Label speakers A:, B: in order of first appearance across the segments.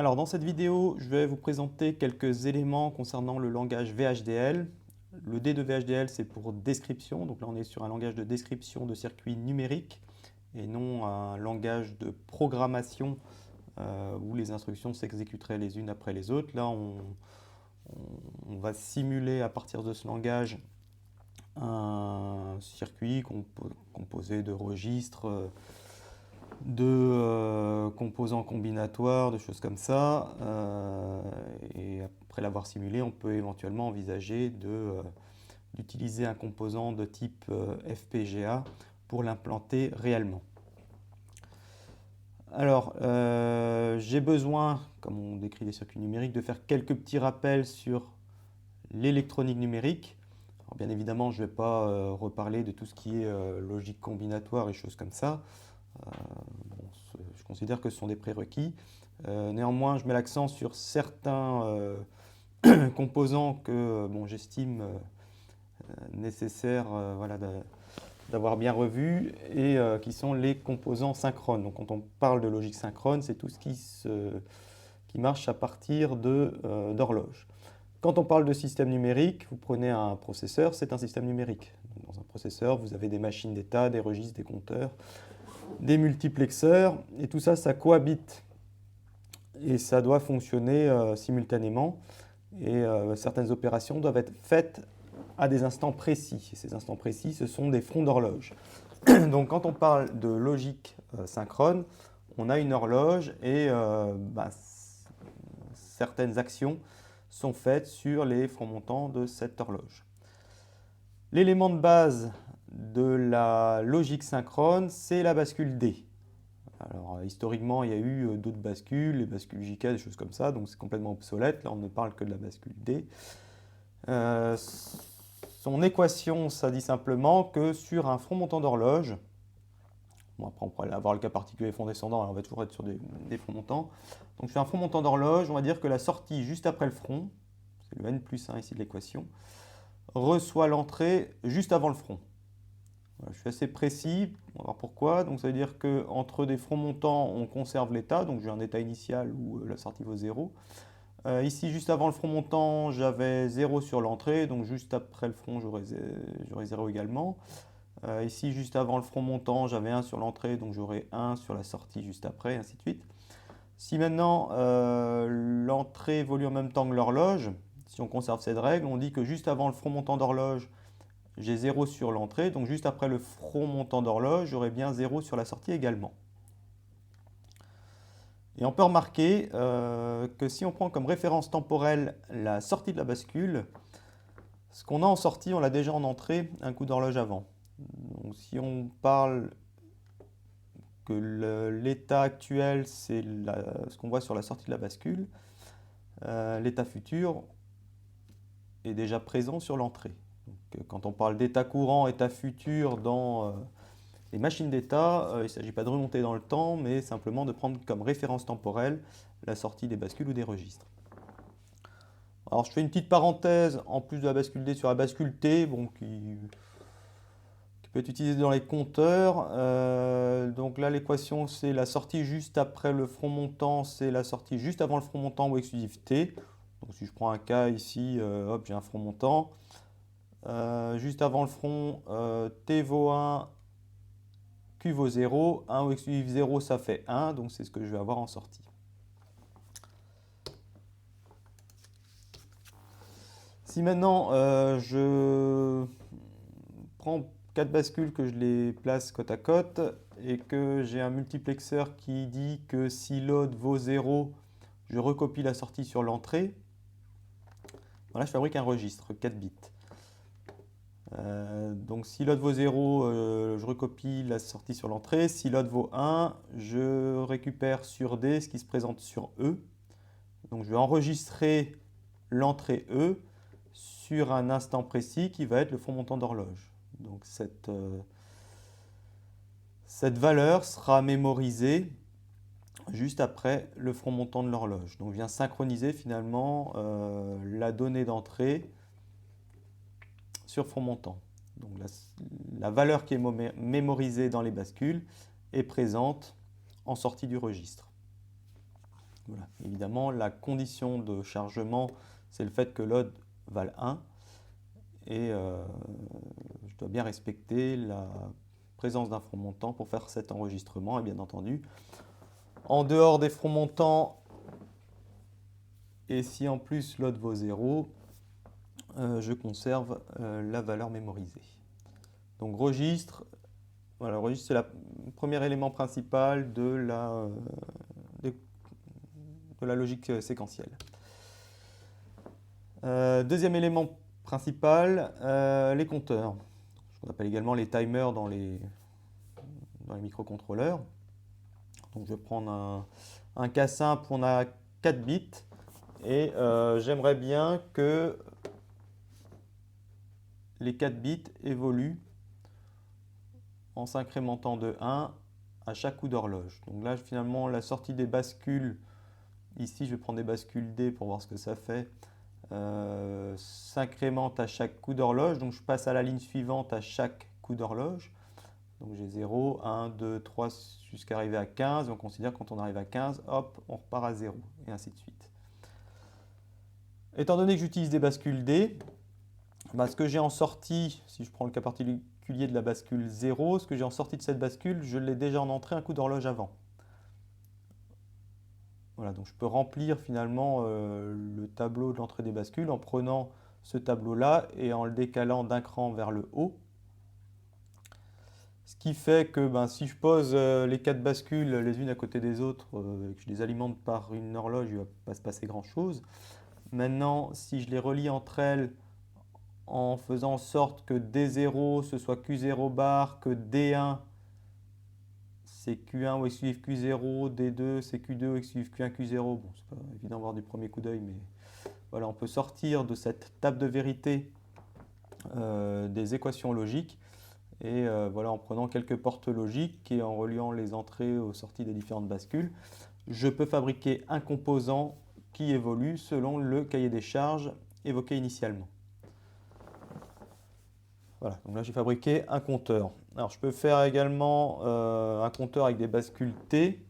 A: Alors dans cette vidéo, je vais vous présenter quelques éléments concernant le langage VHDL. Le D de VHDL, c'est pour description, donc là on est sur un langage de description de circuits numériques et non un langage de programmation où les instructions s'exécuteraient les unes après les autres. Là on va simuler à partir de ce langage un circuit composé de registres, de composants combinatoires, de choses comme ça. Et après l'avoir simulé, on peut éventuellement envisager d'utiliser un composant de type FPGA pour l'implanter réellement. Alors, j'ai besoin, comme on décrit des circuits numériques, de faire quelques petits rappels sur l'électronique numérique. Alors, bien évidemment, je ne vais pas reparler de tout ce qui est logique combinatoire et choses comme ça. Bon, je considère que ce sont des prérequis. Néanmoins, je mets l'accent sur certains composants que j'estime nécessaire voilà, d'avoir bien revu et qui sont les composants synchrones. Donc, quand on parle de logique synchrone, c'est tout ce qui marche à partir d'horloges. Quand on parle de système numérique, vous prenez un processeur, c'est un système numérique. Dans un processeur, vous avez des machines d'état, des registres, des compteurs, des multiplexeurs, et tout ça, ça cohabite. Et ça doit fonctionner simultanément. Et certaines opérations doivent être faites à des instants précis. Et ces instants précis, ce sont des fronts d'horloge. Donc quand on parle de logique synchrone, on a une horloge et certaines actions sont faites sur les fronts montants de cette horloge. L'élément de base de la logique synchrone, c'est la bascule D. Alors, historiquement, il y a eu d'autres bascules, les bascules JK, des choses comme ça, donc c'est complètement obsolète. Là, on ne parle que de la bascule D. Son équation, ça dit simplement que sur un front montant d'horloge, bon, après on pourrait avoir le cas particulier front descendant, alors on va toujours être sur des fronts montants. Donc sur un front montant d'horloge, on va dire que la sortie juste après le front, c'est le n plus 1 ici de l'équation, reçoit l'entrée juste avant le front. Voilà, je suis assez précis, on va voir pourquoi. Donc ça veut dire qu'entre des fronts montants, on conserve l'état, donc j'ai un état initial où la sortie vaut 0. Ici, juste avant le front montant, j'avais 0 sur l'entrée, donc juste après le front, j'aurai 0 également. Ici, juste avant le front montant, j'avais 1 sur l'entrée, donc j'aurai 1 sur la sortie juste après, ainsi de suite. Si maintenant l'entrée évolue en même temps que l'horloge, si on conserve cette règle, on dit que juste avant le front montant d'horloge, j'ai 0 sur l'entrée, donc juste après le front montant d'horloge, j'aurai bien 0 sur la sortie également. Et on peut remarquer que si on prend comme référence temporelle la sortie de la bascule, ce qu'on a en sortie, on l'a déjà en entrée un coup d'horloge avant. Donc si on parle que l'état actuel, c'est ce qu'on voit sur la sortie de la bascule, l'état futur est déjà présent sur l'entrée. Quand on parle d'état courant, état futur dans les machines d'état, il ne s'agit pas de remonter dans le temps, mais simplement de prendre comme référence temporelle la sortie des bascules ou des registres. Alors je fais une petite parenthèse en plus de la bascule D sur la bascule T, bon, qui peut être utilisée dans les compteurs. Donc là l'équation c'est la sortie juste après le front montant, c'est la sortie juste avant le front montant ou exclusif T. Donc si je prends un cas ici, hop, j'ai un front montant. Juste avant le front, T vaut 1, Q vaut 0, 1 ou exclusif 0 ça fait 1, donc c'est ce que je vais avoir en sortie. Si maintenant je prends 4 bascules, que je les place côte à côte et que j'ai un multiplexeur qui dit que si load vaut 0, je recopie la sortie sur l'entrée. Voilà, je fabrique un registre, 4 bits. Donc si load vaut 0, je recopie la sortie sur l'entrée. Si load vaut 1, je récupère sur D ce qui se présente sur E. Donc je vais enregistrer l'entrée E sur un instant précis qui va être le front montant d'horloge. Donc cette valeur sera mémorisée juste après le front montant de l'horloge. Donc je viens synchroniser finalement la donnée d'entrée sur front montant. Donc la valeur qui est mémorisée dans les bascules est présente en sortie du registre. Voilà. Évidemment, la condition de chargement, c'est le fait que load vale 1 et je dois bien respecter la présence d'un front montant pour faire cet enregistrement. Et bien entendu, en dehors des fronts montants, et si en plus load vaut 0, je conserve la valeur mémorisée. Donc registre, voilà, registre c'est le premier élément principal de la logique séquentielle. Deuxième élément principal, les compteurs. Ce qu'on appelle également les timers dans les microcontrôleurs. Donc je vais prendre un cas simple où on a 4 bits et j'aimerais bien que les 4 bits évoluent en s'incrémentant de 1 à chaque coup d'horloge. Donc là, finalement, la sortie des bascules, ici, je vais prendre des bascules D pour voir ce que ça fait, s'incrémente à chaque coup d'horloge. Donc je passe à la ligne suivante à chaque coup d'horloge. Donc j'ai 0, 1, 2, 3 jusqu'à arriver à 15. On considère que quand on arrive à 15, hop, on repart à 0 et ainsi de suite. Étant donné que j'utilise des bascules D, ce que j'ai en sortie, si je prends le cas particulier de la bascule 0, ce que j'ai en sortie de cette bascule, je l'ai déjà en entrée un coup d'horloge avant. Voilà, donc je peux remplir finalement le tableau de l'entrée des bascules en prenant ce tableau-là et en le décalant d'un cran vers le haut. Ce qui fait que si je pose les 4 bascules les unes à côté des autres et que je les alimente par une horloge, il ne va pas se passer grand-chose. Maintenant, si je les relie entre elles en faisant en sorte que D0 ce soit Q0 bar, que D1 c'est Q1 ou X suivi Q0, D2 c'est Q2 ou X suivi Q1, Q0. Bon, c'est pas évident de voir du premier coup d'œil, mais voilà, on peut sortir de cette table de vérité des équations logiques et voilà, en prenant quelques portes logiques et en reliant les entrées aux sorties des différentes bascules, je peux fabriquer un composant qui évolue selon le cahier des charges évoqué initialement. Voilà, donc là j'ai fabriqué un compteur. Alors je peux faire également un compteur avec des bascules T.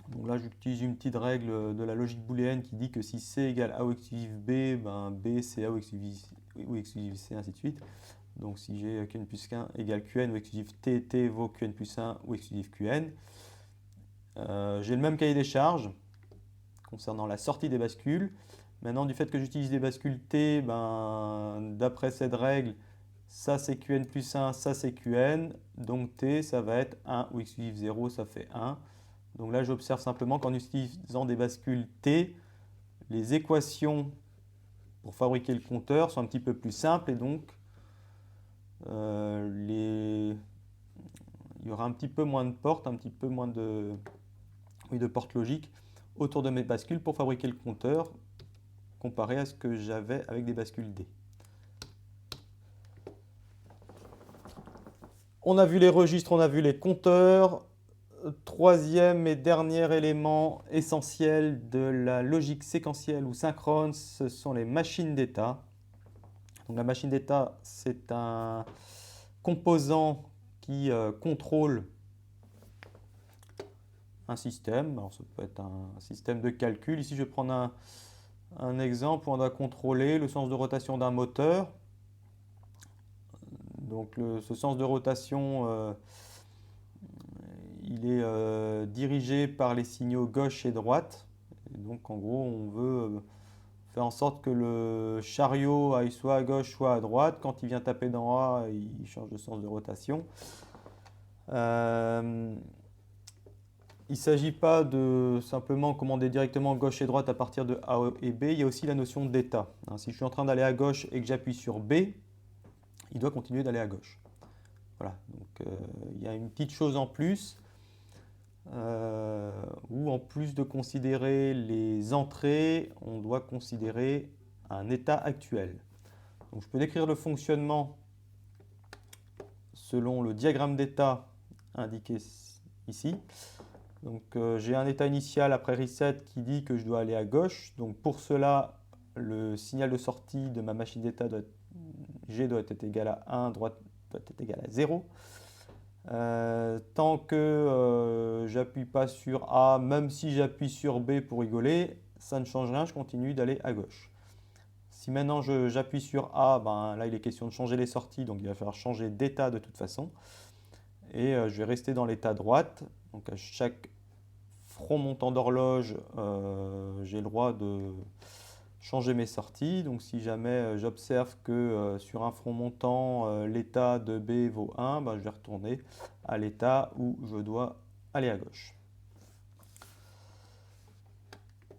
A: Donc là j'utilise une petite règle de la logique booléenne qui dit que si C égale A ou X suivi B, B c'est A ou X suivi C, ainsi de suite. Donc si j'ai Qn plus 1 égale Qn ou X suivi T, T vaut Qn plus 1 ou X suivi Qn. J'ai le même cahier des charges concernant la sortie des bascules. Maintenant, du fait que j'utilise des bascules T, d'après cette règle, ça c'est Qn plus 1, ça c'est Qn. Donc T, ça va être 1 ou X suivi 0, ça fait 1. Donc là, j'observe simplement qu'en utilisant des bascules T, les équations pour fabriquer le compteur sont un petit peu plus simples et donc il y aura un petit peu moins de portes, un petit peu moins de portes logiques autour de mes bascules pour fabriquer le compteur comparé à ce que j'avais avec des bascules D. On a vu les registres, on a vu les compteurs. Troisième et dernier élément essentiel de la logique séquentielle ou synchrone, ce sont les machines d'état. Donc la machine d'état, c'est un composant qui contrôle un système. Alors ça peut être un système de calcul. Ici, je vais prendre un exemple où on doit contrôler le sens de rotation d'un moteur. Donc ce sens de rotation, il est dirigé par les signaux gauche et droite. Et donc en gros, on veut faire en sorte que le chariot aille soit à gauche, soit à droite. Quand il vient taper dans A, il change de sens de rotation. Il ne s'agit pas de simplement commander directement gauche et droite à partir de A et B. Il y a aussi la notion d'état. Si je suis en train d'aller à gauche et que j'appuie sur B, il doit continuer d'aller à gauche. Voilà, donc il y a une petite chose en plus, où en plus de considérer les entrées, on doit considérer un état actuel. Donc je peux décrire le fonctionnement selon le diagramme d'état indiqué ici. Donc j'ai un état initial après reset qui dit que je dois aller à gauche. Donc pour cela, le signal de sortie de ma machine d'état G doit être égal à 1, droite doit être égal à 0. Tant que j'appuie pas sur A, même si j'appuie sur B pour rigoler, ça ne change rien, je continue d'aller à gauche. Si maintenant j'appuie sur A, ben là il est question de changer les sorties, donc il va falloir changer d'état de toute façon. Et je vais rester dans l'état droite. Donc à chaque front montant d'horloge, j'ai le droit de changer mes sorties. Donc si jamais j'observe que sur un front montant, l'état de B vaut 1, ben, je vais retourner à l'état où je dois aller à gauche.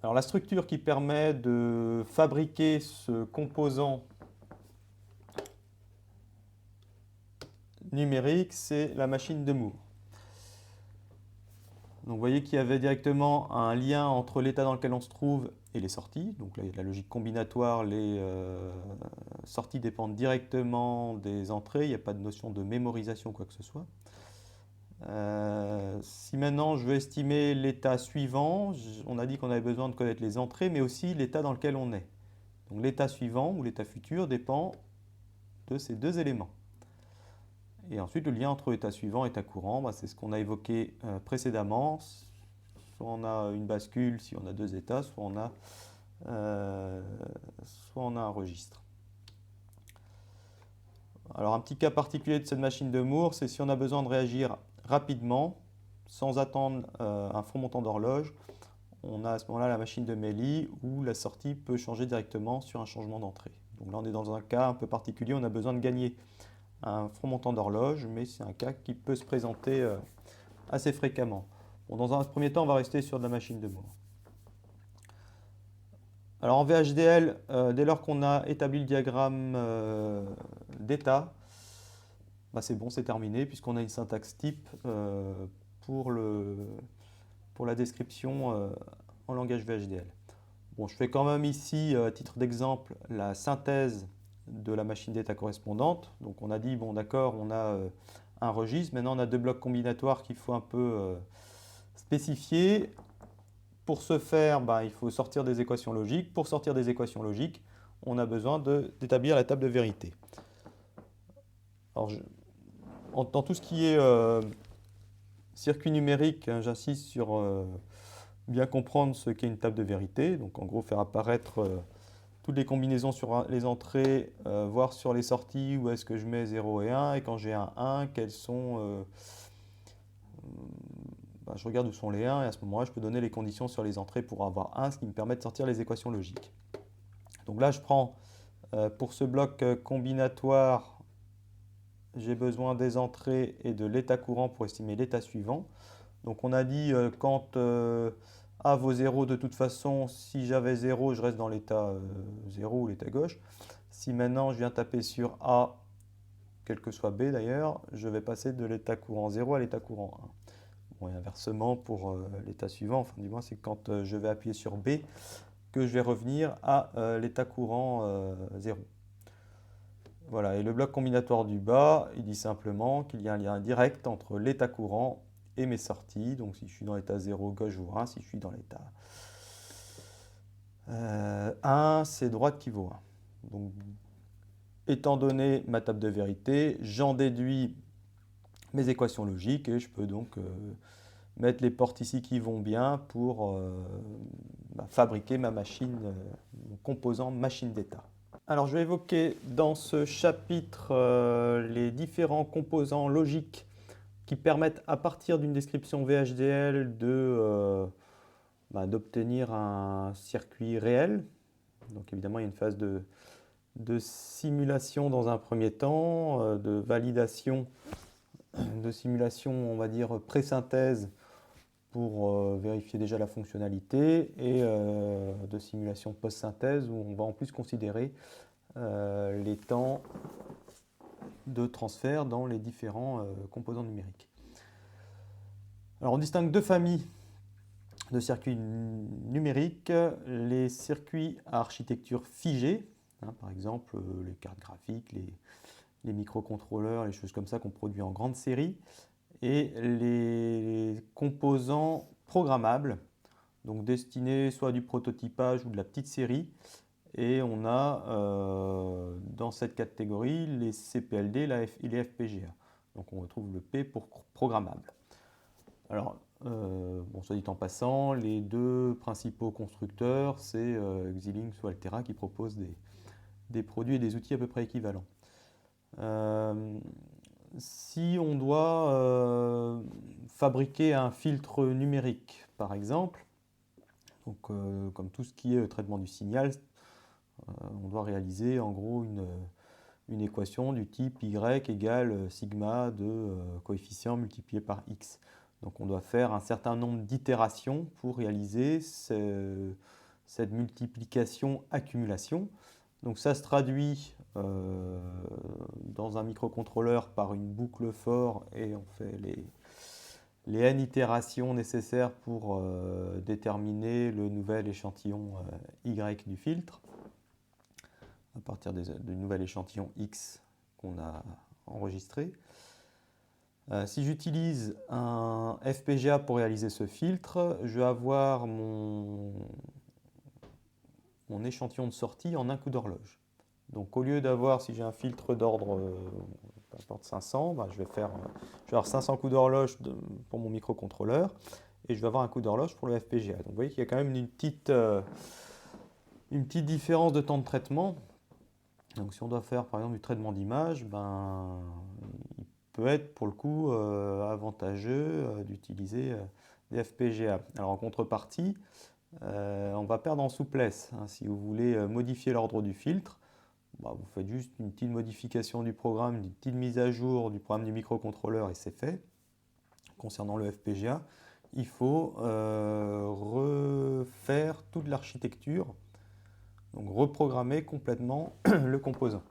A: Alors la structure qui permet de fabriquer ce composant numérique, c'est la machine de Moore. Donc vous voyez qu'il y avait directement un lien entre l'état dans lequel on se trouve et les sorties. Donc là, il y a de la logique combinatoire, les sorties dépendent directement des entrées, il n'y a pas de notion de mémorisation ou quoi que ce soit. Si maintenant je veux estimer l'état suivant, on a dit qu'on avait besoin de connaître les entrées, mais aussi l'état dans lequel on est. Donc l'état suivant ou l'état futur dépend de ces deux éléments. Et ensuite, le lien entre état suivant et état courant, bah, c'est ce qu'on a évoqué précédemment. Soit on a une bascule si on a deux états, soit on a un registre. Alors un petit cas particulier de cette machine de Moore, c'est si on a besoin de réagir rapidement, sans attendre un front montant d'horloge, on a à ce moment-là la machine de Meili où la sortie peut changer directement sur un changement d'entrée. Donc là on est dans un cas un peu particulier, on a besoin de gagner un front montant d'horloge, mais c'est un cas qui peut se présenter assez fréquemment. Bon, dans un premier temps, on va rester sur de la machine de Moore. Alors en VHDL, dès lors qu'on a établi le diagramme d'état, bah c'est bon, c'est terminé, puisqu'on a une syntaxe type pour la description en langage VHDL. Bon, je fais quand même ici, à titre d'exemple, la synthèse de la machine d'état correspondante. Donc on a dit, bon d'accord, on a un registre, maintenant on a deux blocs combinatoires qu'il faut un peu spécifier. Pour ce faire, bah, il faut sortir des équations logiques. Pour sortir des équations logiques, on a besoin d'établir la table de vérité. Alors, dans tout ce qui est circuit numérique, hein, j'insiste sur bien comprendre ce qu'est une table de vérité. Donc en gros, faire apparaître toutes les combinaisons sur les entrées, voir sur les sorties où est-ce que je mets 0 et 1, et quand j'ai un 1, quels sont... je regarde où sont les 1, et à ce moment-là, je peux donner les conditions sur les entrées pour avoir 1, ce qui me permet de sortir les équations logiques. Donc là, je prends, pour ce bloc combinatoire, j'ai besoin des entrées et de l'état courant pour estimer l'état suivant. Donc on a dit, quand A vaut 0, de toute façon, si j'avais 0, je reste dans l'état 0 ou l'état gauche. Si maintenant je viens taper sur A, quel que soit B d'ailleurs, je vais passer de l'état courant 0 à l'état courant 1. Bon, et inversement pour l'état suivant, enfin du moins c'est quand je vais appuyer sur B que je vais revenir à l'état courant 0. Voilà, et le bloc combinatoire du bas, il dit simplement qu'il y a un lien direct entre l'état courant et mes sorties. Donc si je suis dans l'état 0, gauche vaut 1, si je suis dans l'état 1, c'est droite qui vaut 1. Donc, étant donné ma table de vérité, j'en déduis mes équations logiques et je peux donc mettre les portes ici qui vont bien pour fabriquer ma machine, mon composant machine d'état. Alors je vais évoquer dans ce chapitre les différents composants logiques qui permettent à partir d'une description VHDL d'obtenir un circuit réel. Donc évidemment il y a une phase de simulation dans un premier temps, de validation, de simulation on va dire pré-synthèse pour vérifier déjà la fonctionnalité et de simulation post-synthèse où on va en plus considérer les temps de transfert dans les différents composants numériques. Alors on distingue deux familles de circuits numériques, les circuits à architecture figée, hein, par exemple les cartes graphiques, les microcontrôleurs, les choses comme ça qu'on produit en grande série, et les composants programmables, donc destinés soit à du prototypage ou de la petite série. Et on a dans cette catégorie les CPLD et les FPGA. Donc on retrouve le P pour programmable. Alors, bon, soit dit en passant, les deux principaux constructeurs, c'est Xilinx ou Altera qui proposent des produits et des outils à peu près équivalents. Si on doit fabriquer un filtre numérique, par exemple, donc, comme tout ce qui est traitement du signal, on doit réaliser en gros une équation du type y égale sigma de coefficient multiplié par x. Donc on doit faire un certain nombre d'itérations pour réaliser cette multiplication-accumulation. Donc ça se traduit dans un microcontrôleur par une boucle for et on fait les n itérations nécessaires pour déterminer le nouvel échantillon y du filtre à partir du nouvel échantillon x qu'on a enregistré. Si j'utilise un FPGA pour réaliser ce filtre, je vais avoir mon échantillon de sortie en un coup d'horloge. Donc au lieu d'avoir, si j'ai un filtre d'ordre 500, ben, je vais avoir 500 coups d'horloge pour mon microcontrôleur et je vais avoir un coup d'horloge pour le FPGA. Donc vous voyez qu'il y a quand même une petite différence de temps de traitement. Donc si on doit faire par exemple du traitement d'image, ben, il peut être pour le coup avantageux d'utiliser des FPGA. Alors en contrepartie, on va perdre en souplesse. Si vous voulez modifier l'ordre du filtre, bah, vous faites juste une petite modification du programme, une petite mise à jour du programme du microcontrôleur et c'est fait. Concernant le FPGA, il faut refaire toute l'architecture, donc reprogrammer complètement le composant.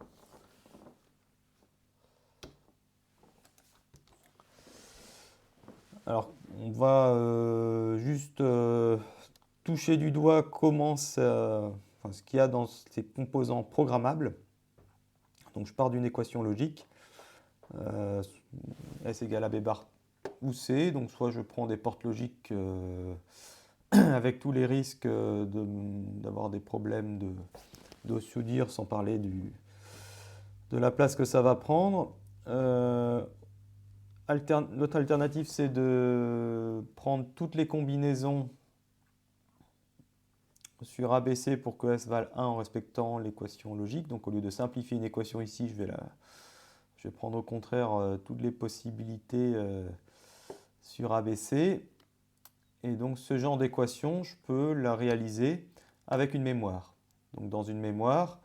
A: Alors, on va juste toucher du doigt ce qu'il y a dans ces composants programmables. Donc, je pars d'une équation logique. S égale AB bar ou C. Donc, soit je prends des portes logiques avec tous les risques d'avoir des problèmes d'ossudir, sans parler de la place que ça va prendre. L'autre alternative, c'est de prendre toutes les combinaisons sur ABC pour que S vale 1 en respectant l'équation logique. Donc au lieu de simplifier une équation ici, je vais prendre au contraire toutes les possibilités sur ABC. Et donc ce genre d'équation, je peux la réaliser avec une mémoire. Donc dans une mémoire,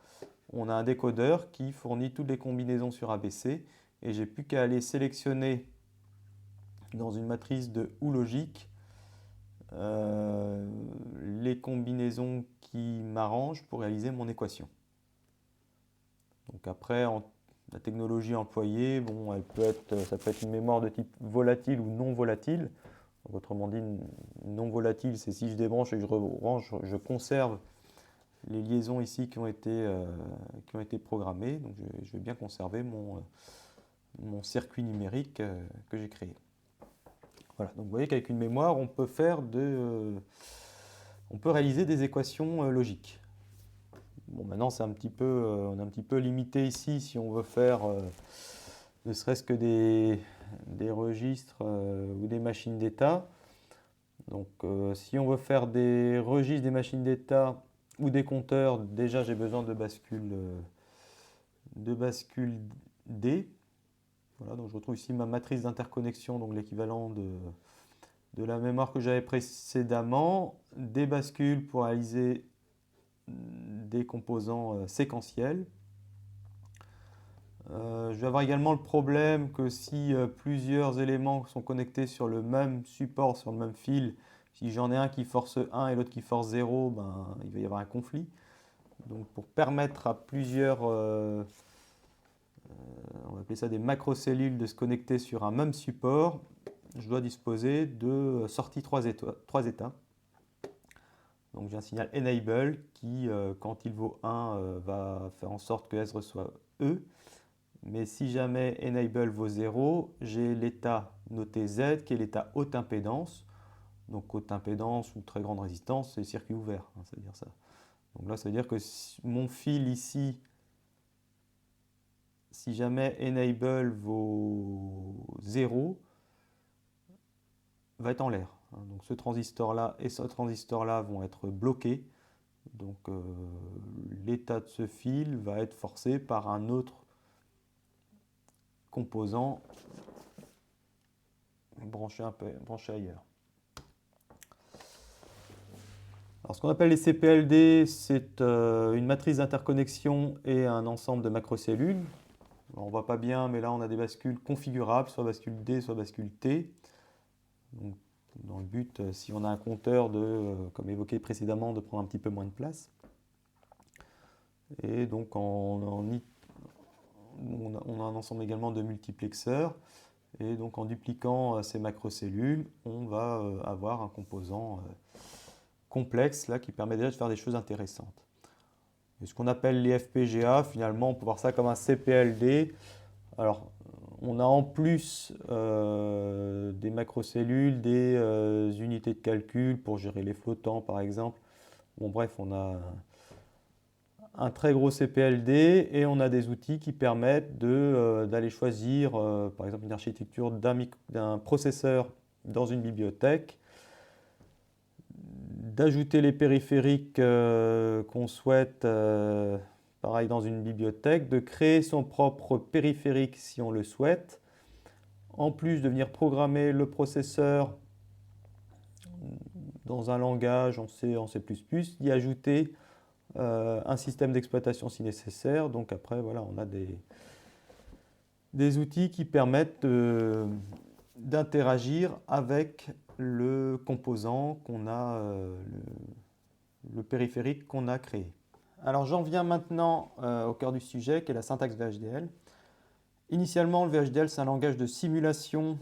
A: on a un décodeur qui fournit toutes les combinaisons sur ABC et j'ai plus qu'à aller sélectionner dans une matrice de ou logique les combinaisons qui m'arrangent pour réaliser mon équation. Donc après, la technologie employée, bon, ça peut être une mémoire de type volatile ou non volatile. Donc, autrement dit, non volatile, c'est si je débranche et que je rebranche, je conserve les liaisons ici qui ont été programmées. Donc je vais bien conserver mon circuit numérique que j'ai créé. Voilà, donc vous voyez qu'avec une mémoire, on peut réaliser des équations logiques. Bon, maintenant, on est un petit peu limité ici si on veut faire ne serait-ce que des registres ou des machines d'état. Donc, si on veut faire des registres, des machines d'état ou des compteurs, déjà j'ai besoin de bascule D. Voilà, donc je retrouve ici ma matrice d'interconnexion, donc l'équivalent de la mémoire que j'avais précédemment, des bascules pour réaliser des composants séquentiels. Je vais avoir également le problème que si plusieurs éléments sont connectés sur le même support, sur le même fil, si j'en ai un qui force 1 et l'autre qui force 0, ben, il va y avoir un conflit. Donc pour permettre à plusieurs, on va appeler ça des macrocellules, de se connecter sur un même support, je dois disposer de sorties 3 états. Donc j'ai un signal enable qui, quand il vaut 1, va faire en sorte que S reçoive E. Mais si jamais enable vaut 0, j'ai l'état noté Z qui est l'état haute impédance. Donc haute impédance ou très grande résistance, c'est circuit ouvert, ça veut dire ça. Donc là, ça veut dire que mon fil ici si jamais enable vaut 0, va être en l'air. Donc ce transistor-là et ce transistor-là vont être bloqués. Donc l'état de ce fil va être forcé par un autre composant branché ailleurs. Alors, ce qu'on appelle les CPLD, c'est une matrice d'interconnexion et un ensemble de macrocellules. On ne voit pas bien, mais là on a des bascules configurables, soit bascule D, soit bascule T. Donc, dans le but, si on a un compteur comme évoqué précédemment, de prendre un petit peu moins de place. Et donc on a un ensemble également de multiplexeurs. Et donc en dupliquant ces macrocellules, on va avoir un composant complexe là, qui permet déjà de faire des choses intéressantes. Et ce qu'on appelle les FPGA, finalement, on peut voir ça comme un CPLD. Alors, on a en plus des macrocellules, des unités de calcul pour gérer les flottants, par exemple. Bon, bref, on a un très gros CPLD et on a des outils qui permettent d'aller choisir, par exemple, une architecture d'un processeur dans une bibliothèque, d'ajouter les périphériques qu'on souhaite, pareil dans une bibliothèque, de créer son propre périphérique si on le souhaite, en plus de venir programmer le processeur dans un langage en C, en C++, d'y ajouter un système d'exploitation si nécessaire. Donc après, voilà, on a des outils qui permettent d'interagir avec le composant qu'on a, le périphérique qu'on a créé. Alors j'en viens maintenant au cœur du sujet, qui est la syntaxe VHDL. Initialement, le VHDL, c'est un langage de simulation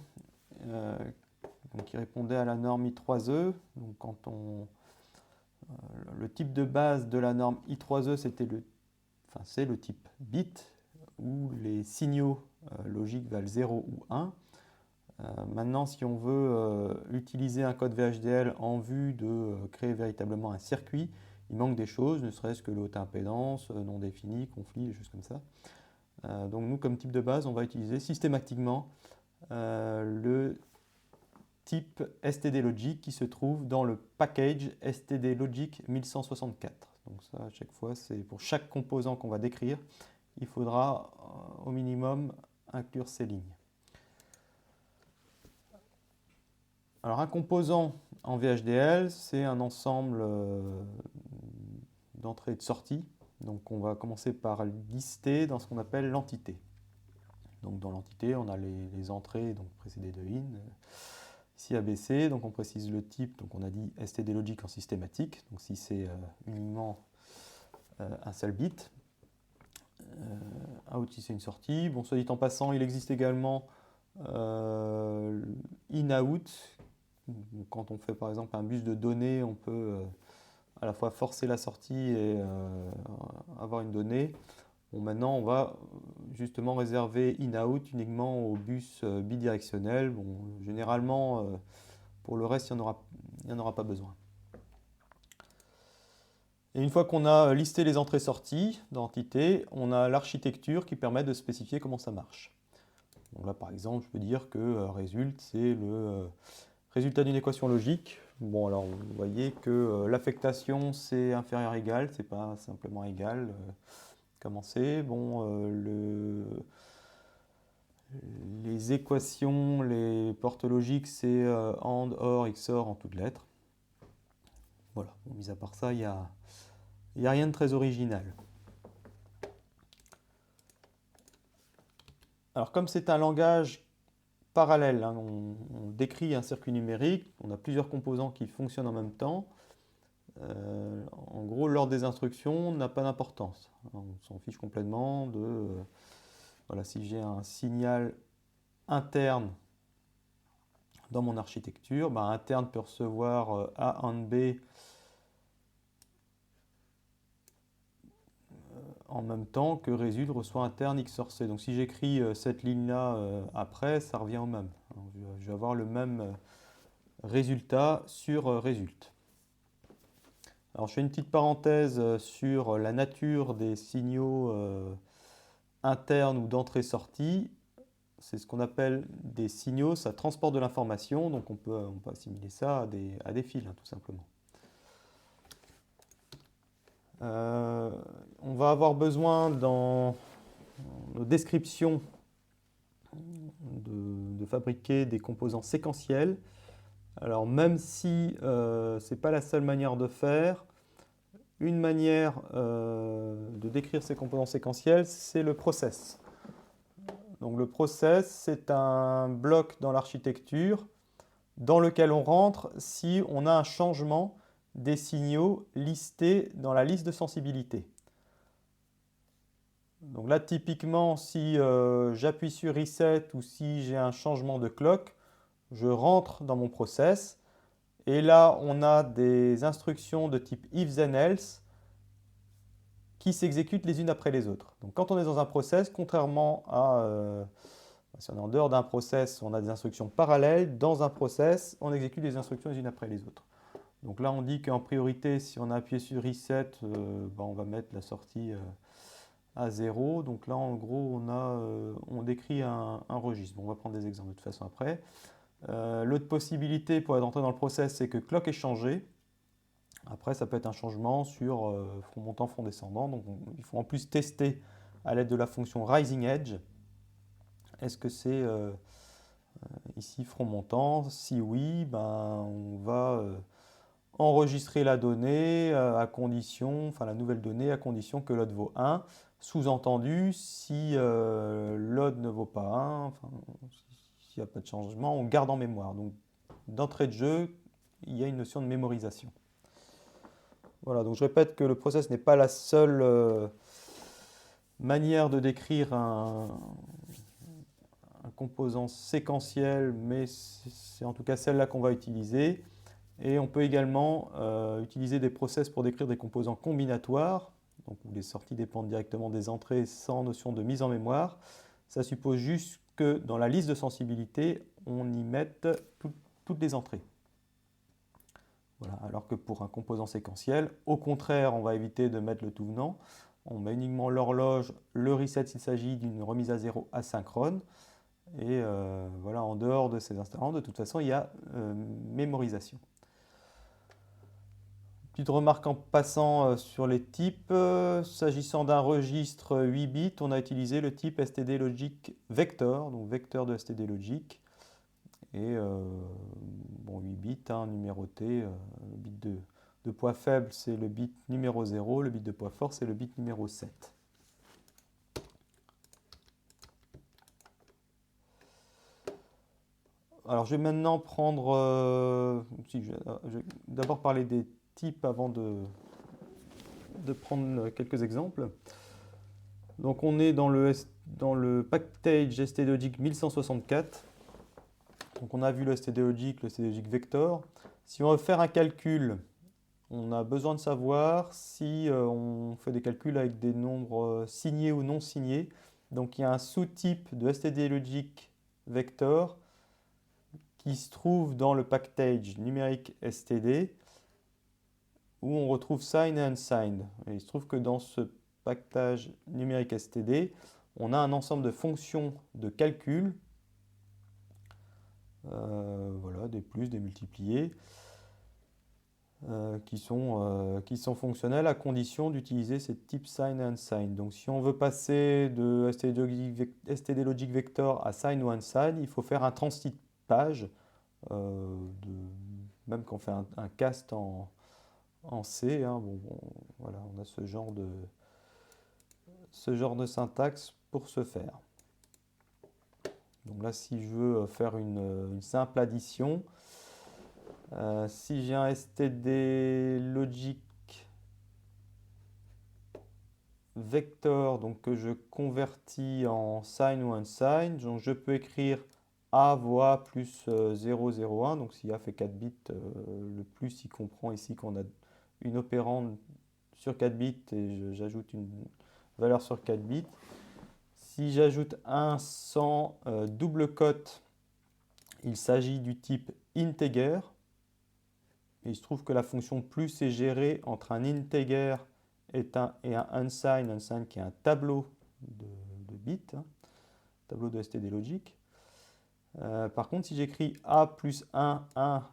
A: qui répondait à la norme I3E. Donc le type de base de la norme I3E, c'est le type bit, où les signaux logiques valent 0 ou 1. Maintenant, si on veut utiliser un code VHDL en vue de créer véritablement un circuit, il manque des choses, ne serait-ce que l'haute impédance, non définie, conflit, des choses comme ça. Donc nous, comme type de base, on va utiliser systématiquement le type stdlogic qui se trouve dans le package stdlogic 1164. Donc ça, à chaque fois, c'est pour chaque composant qu'on va décrire, il faudra au minimum inclure ces lignes. Alors un composant en VHDL, c'est un ensemble d'entrées et de sorties. Donc on va commencer par lister dans ce qu'on appelle l'entité. Donc dans l'entité, on a les entrées donc précédées de in, ici ABC, donc on précise le type, donc on a dit stdlogic en systématique, donc si c'est uniquement un seul bit. Out si c'est une sortie. Bon, soit dit en passant, il existe également in-out. Quand on fait par exemple un bus de données, on peut à la fois forcer la sortie et avoir une donnée. Bon, maintenant, on va justement réserver in-out uniquement au bus bidirectionnel. Bon, généralement, pour le reste, il n'y en aura pas besoin. Et une fois qu'on a listé les entrées-sorties d'entités, on a l'architecture qui permet de spécifier comment ça marche. Donc là, par exemple, je peux dire que résulte, c'est le résultat d'une équation logique. Bon, alors vous voyez que l'affectation, c'est inférieur égal, c'est pas simplement égal. Comment c'est? Bon, les équations, les portes logiques, c'est AND, OR, XOR en toutes lettres. Voilà, bon, mis à part ça, il n'y a rien de très original. Alors comme c'est un langage parallèle, hein, on décrit un circuit numérique, on a plusieurs composants qui fonctionnent en même temps. En gros, l'ordre des instructions n'a pas d'importance. On s'en fiche complètement de... voilà, si j'ai un signal interne dans mon architecture, ben, interne peut recevoir A and B en même temps que résulte reçoit interne XOR C. Donc si j'écris cette ligne-là après, ça revient au même. Alors, je vais avoir le même résultat sur résulte. Alors je fais une petite parenthèse sur la nature des signaux interne ou d'entrée-sortie, c'est ce qu'on appelle des signaux, ça transporte de l'information, donc on peut assimiler ça à des fils, hein, tout simplement. On va avoir besoin dans nos descriptions de fabriquer des composants séquentiels. Alors même si ce n'est pas la seule manière de faire, une manière de décrire ces composants séquentiels, c'est le process. Donc le process, c'est un bloc dans l'architecture dans lequel on rentre si on a un changement des signaux listés dans la liste de sensibilité. Donc là, typiquement, si j'appuie sur Reset ou si j'ai un changement de clock, je rentre dans mon process. Et là, on a des instructions de type if then else qui s'exécutent les unes après les autres. Donc quand on est dans un process, contrairement à si on est en dehors d'un process, on a des instructions parallèles. Dans un process, on exécute les instructions les unes après les autres. Donc là, on dit qu'en priorité, si on a appuyé sur Reset, on va mettre la sortie à 0. Donc là, en gros, on décrit un registre. Bon, on va prendre des exemples de toute façon après. L'autre possibilité pour être entré dans le process, c'est que clock est changé. Après, ça peut être un changement sur front montant, front descendant. Donc, il faut en plus tester à l'aide de la fonction Rising Edge. Est-ce que c'est ici front montant? Si oui, on va enregistrer la donnée à condition, enfin la nouvelle donnée à condition que load vaut 1. Sous-entendu, si load ne vaut pas 1, enfin, s'il n'y a pas de changement, on garde en mémoire. Donc d'entrée de jeu, il y a une notion de mémorisation. Voilà, donc je répète que le process n'est pas la seule manière de décrire un composant séquentiel, mais c'est en tout cas celle-là qu'on va utiliser. Et on peut également utiliser des process pour décrire des composants combinatoires, donc où les sorties dépendent directement des entrées sans notion de mise en mémoire. Ça suppose juste que dans la liste de sensibilité, on y mette toutes les entrées. Voilà. Alors que pour un composant séquentiel, au contraire, on va éviter de mettre le tout venant. On met uniquement l'horloge, le reset s'il s'agit d'une remise à zéro asynchrone. Et voilà, en dehors de ces installants, de toute façon, il y a mémorisation. Petite remarque en passant sur les types. S'agissant d'un registre 8 bits, on a utilisé le type STD Logic Vector, donc vecteur de STD Logic. Et 8 bits, numéroté. Le bit de poids faible, c'est le bit numéro 0. Le bit de poids fort, c'est le bit numéro 7. Alors, je vais maintenant prendre... je vais d'abord parler des types avant de prendre quelques exemples. Donc, on est dans le package STD-Logic 1164. Donc, on a vu le STD-Logic, le STD-Logic Vector. Si on veut faire un calcul, on a besoin de savoir si on fait des calculs avec des nombres signés ou non signés. Donc, il y a un sous-type de STD-Logic Vector qui se trouve dans le package numérique STD où on retrouve sign et unsigned. Et il se trouve que dans ce package numérique STD, on a un ensemble de fonctions de calcul, voilà, des plus, des multipliés, qui sont fonctionnels à condition d'utiliser ces types sign et unsigned. Donc si on veut passer de STD Logic Vector à sign ou unsigned, il faut faire un transtypage, même quand on fait un cast en C. Voilà, on a ce genre de syntaxe pour ce faire. Donc là, si je veux faire une simple addition, si j'ai un STD Logic Vector donc que je convertis en sign ou unsigned, donc je peux écrire A vaut A plus 0,01. Donc si A fait 4 bits, le plus il comprend ici qu'on a une opérande sur 4 bits et j'ajoute une valeur sur 4 bits. Si j'ajoute un sans double cote, il s'agit du type integer. Et il se trouve que la fonction plus est gérée entre un integer et un unsigned qui est un tableau de bits, hein, tableau de STD logique. Par contre, si j'écris A plus 1, 1,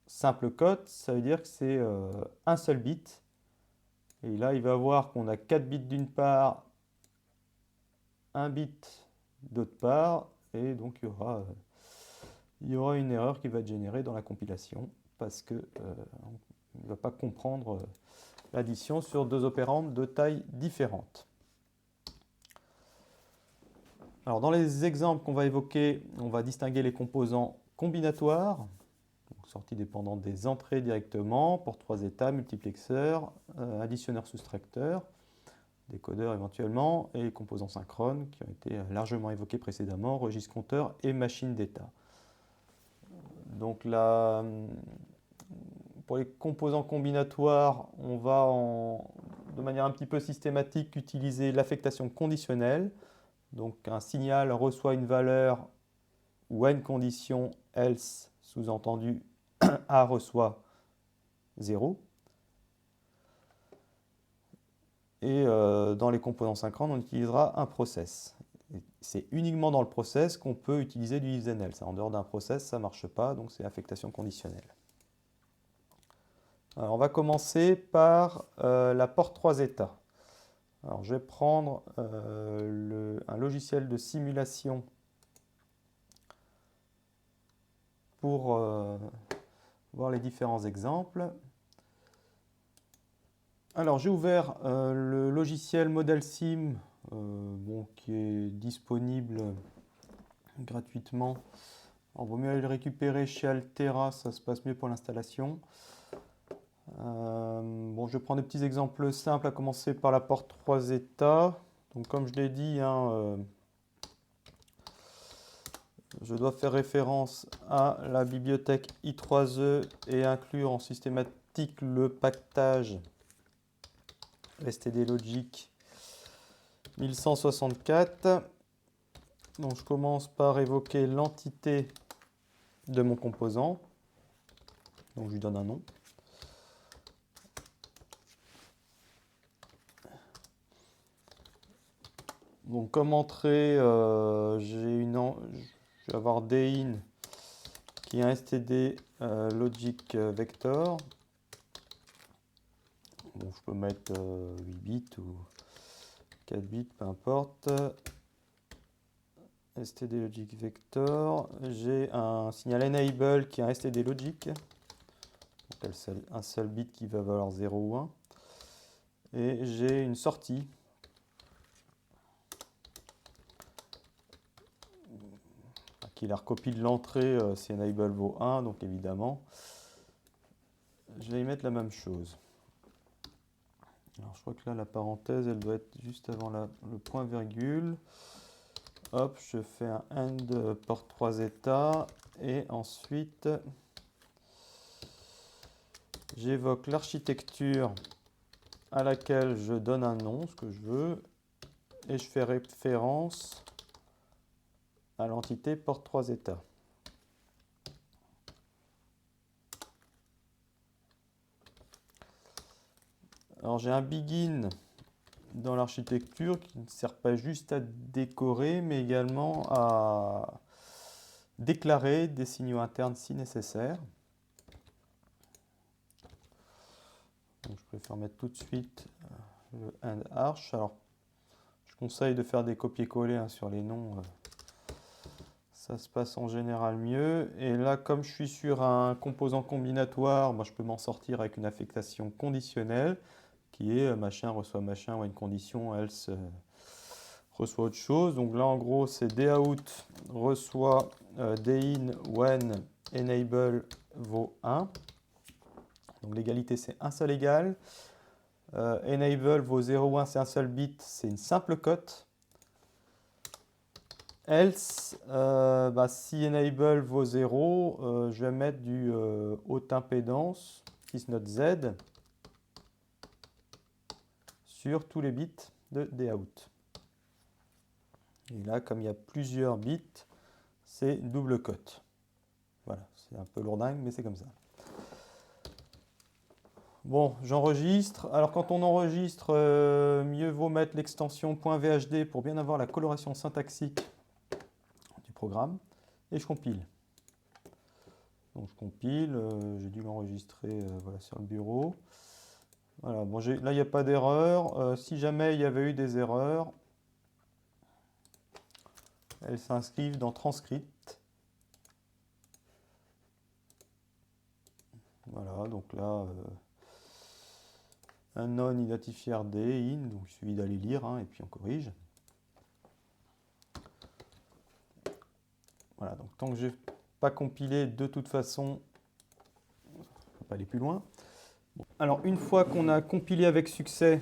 A: simple code, ça veut dire que c'est un seul bit. Et là, il va voir qu'on a 4 bits d'une part, 1 bit d'autre part, et donc il y aura une erreur qui va être générée dans la compilation parce qu'il ne va pas comprendre l'addition sur deux opérandes de taille différente. Alors, dans les exemples qu'on va évoquer, on va distinguer les composants combinatoires, donc sortie dépendante des entrées directement, pour 3 états, multiplexeur, additionneur-soustracteur, décodeur éventuellement, et les composants synchrones qui ont été largement évoqués précédemment, registre compteur et machine d'état. Donc là, pour les composants combinatoires, on va de manière un petit peu systématique utiliser l'affectation conditionnelle. Donc un signal reçoit une valeur when condition else, sous-entendu A reçoit 0. Et dans les composants synchrones, on utilisera un process. C'est uniquement dans le process qu'on peut utiliser du if then else. En dehors d'un process, ça ne marche pas, donc c'est affectation conditionnelle. Alors, on va commencer par la porte 3 états. Alors, je vais prendre un logiciel de simulation pour voir les différents exemples. Alors, j'ai ouvert le logiciel ModelSim qui est disponible gratuitement. Il vaut mieux aller le récupérer chez Altera, ça se passe mieux pour l'installation. Je prends des petits exemples simples, à commencer par la porte 3 états. Donc, comme je l'ai dit, je dois faire référence à la bibliothèque I3E et inclure en systématique le pactage STD Logic 1164. Donc, je commence par évoquer l'entité de mon composant. Donc, je lui donne un nom. Donc, comme entrée, je vais avoir DIN qui est un STD Logic Vector. Bon, je peux mettre 8 bits ou 4 bits, peu importe. STD Logic Vector. J'ai un signal Enable qui est un STD Logic. Donc, un seul bit qui va valoir 0 ou 1. Et j'ai une sortie qui est la recopie de l'entrée si Enable vaut 1. Donc évidemment, je vais y mettre la même chose. Alors, je crois que là, la parenthèse, elle doit être juste avant le point virgule. Hop, je fais un end porte 3 états et ensuite, j'évoque l'architecture à laquelle je donne un nom, ce que je veux, et je fais référence à l'entité porte 3 états. Alors, j'ai un begin dans l'architecture qui ne sert pas juste à décorer, mais également à déclarer des signaux internes si nécessaire. Donc, je préfère mettre tout de suite le end arch. Alors, je conseille de faire des copier-coller sur les noms. Ça se passe en général mieux. Et là, comme je suis sur un composant combinatoire, je peux m'en sortir avec une affectation conditionnelle qui est machin reçoit machin ou une condition else reçoit autre chose. Donc là, en gros, c'est dout reçoit din when enable vaut 1. Donc l'égalité, c'est un seul égal. Enable vaut 0 ou 1, c'est un seul bit, c'est une simple cote. Else, si enable vaut 0, je vais mettre du haute impédance, isNot Z, sur tous les bits de dout. Et là, comme il y a plusieurs bits, c'est double cote. Voilà, c'est un peu lourdingue, mais c'est comme ça. Bon, j'enregistre. Alors quand on enregistre, mieux vaut mettre l'extension .vhd pour bien avoir la coloration syntaxique du programme. Et je compile. Donc je compile, j'ai dû l'enregistrer voilà, sur le bureau. Voilà, bon, là il n'y a pas d'erreur. Si jamais il y avait eu des erreurs, elles s'inscrivent dans transcript. Voilà, donc là, un non identifier D, in, donc il suffit d'aller lire et puis on corrige. Voilà, donc tant que je n'ai pas compilé, de toute façon, on ne va pas aller plus loin. Bon. Alors, une fois qu'on a compilé avec succès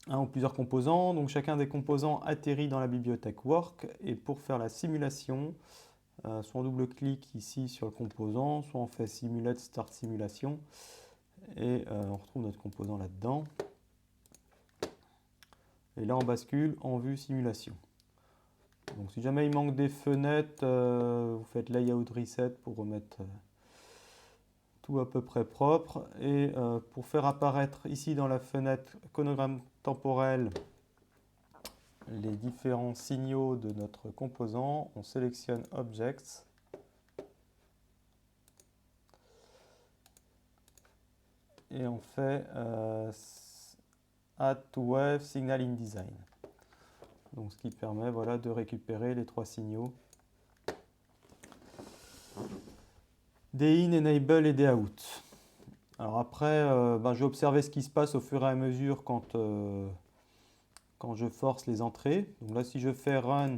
A: un ou plusieurs composants, donc chacun des composants atterrit dans la bibliothèque Work. Et pour faire la simulation, soit on double-clique ici sur le composant, soit on fait Simulate Start Simulation. Et on retrouve notre composant là-dedans. Et là, on bascule en vue simulation. Donc si jamais il manque des fenêtres, vous faites Layout Reset pour remettre tout à peu près propre. Et pour faire apparaître ici dans la fenêtre chronogramme temporel les différents signaux de notre composant, on sélectionne Objects. Et on fait Add to Wave Signal in Design. Donc, ce qui permet voilà, de récupérer les trois signaux DIN, Enable et DOUT. Alors après, je vais observer ce qui se passe au fur et à mesure quand je force les entrées. Donc là, si je fais Run,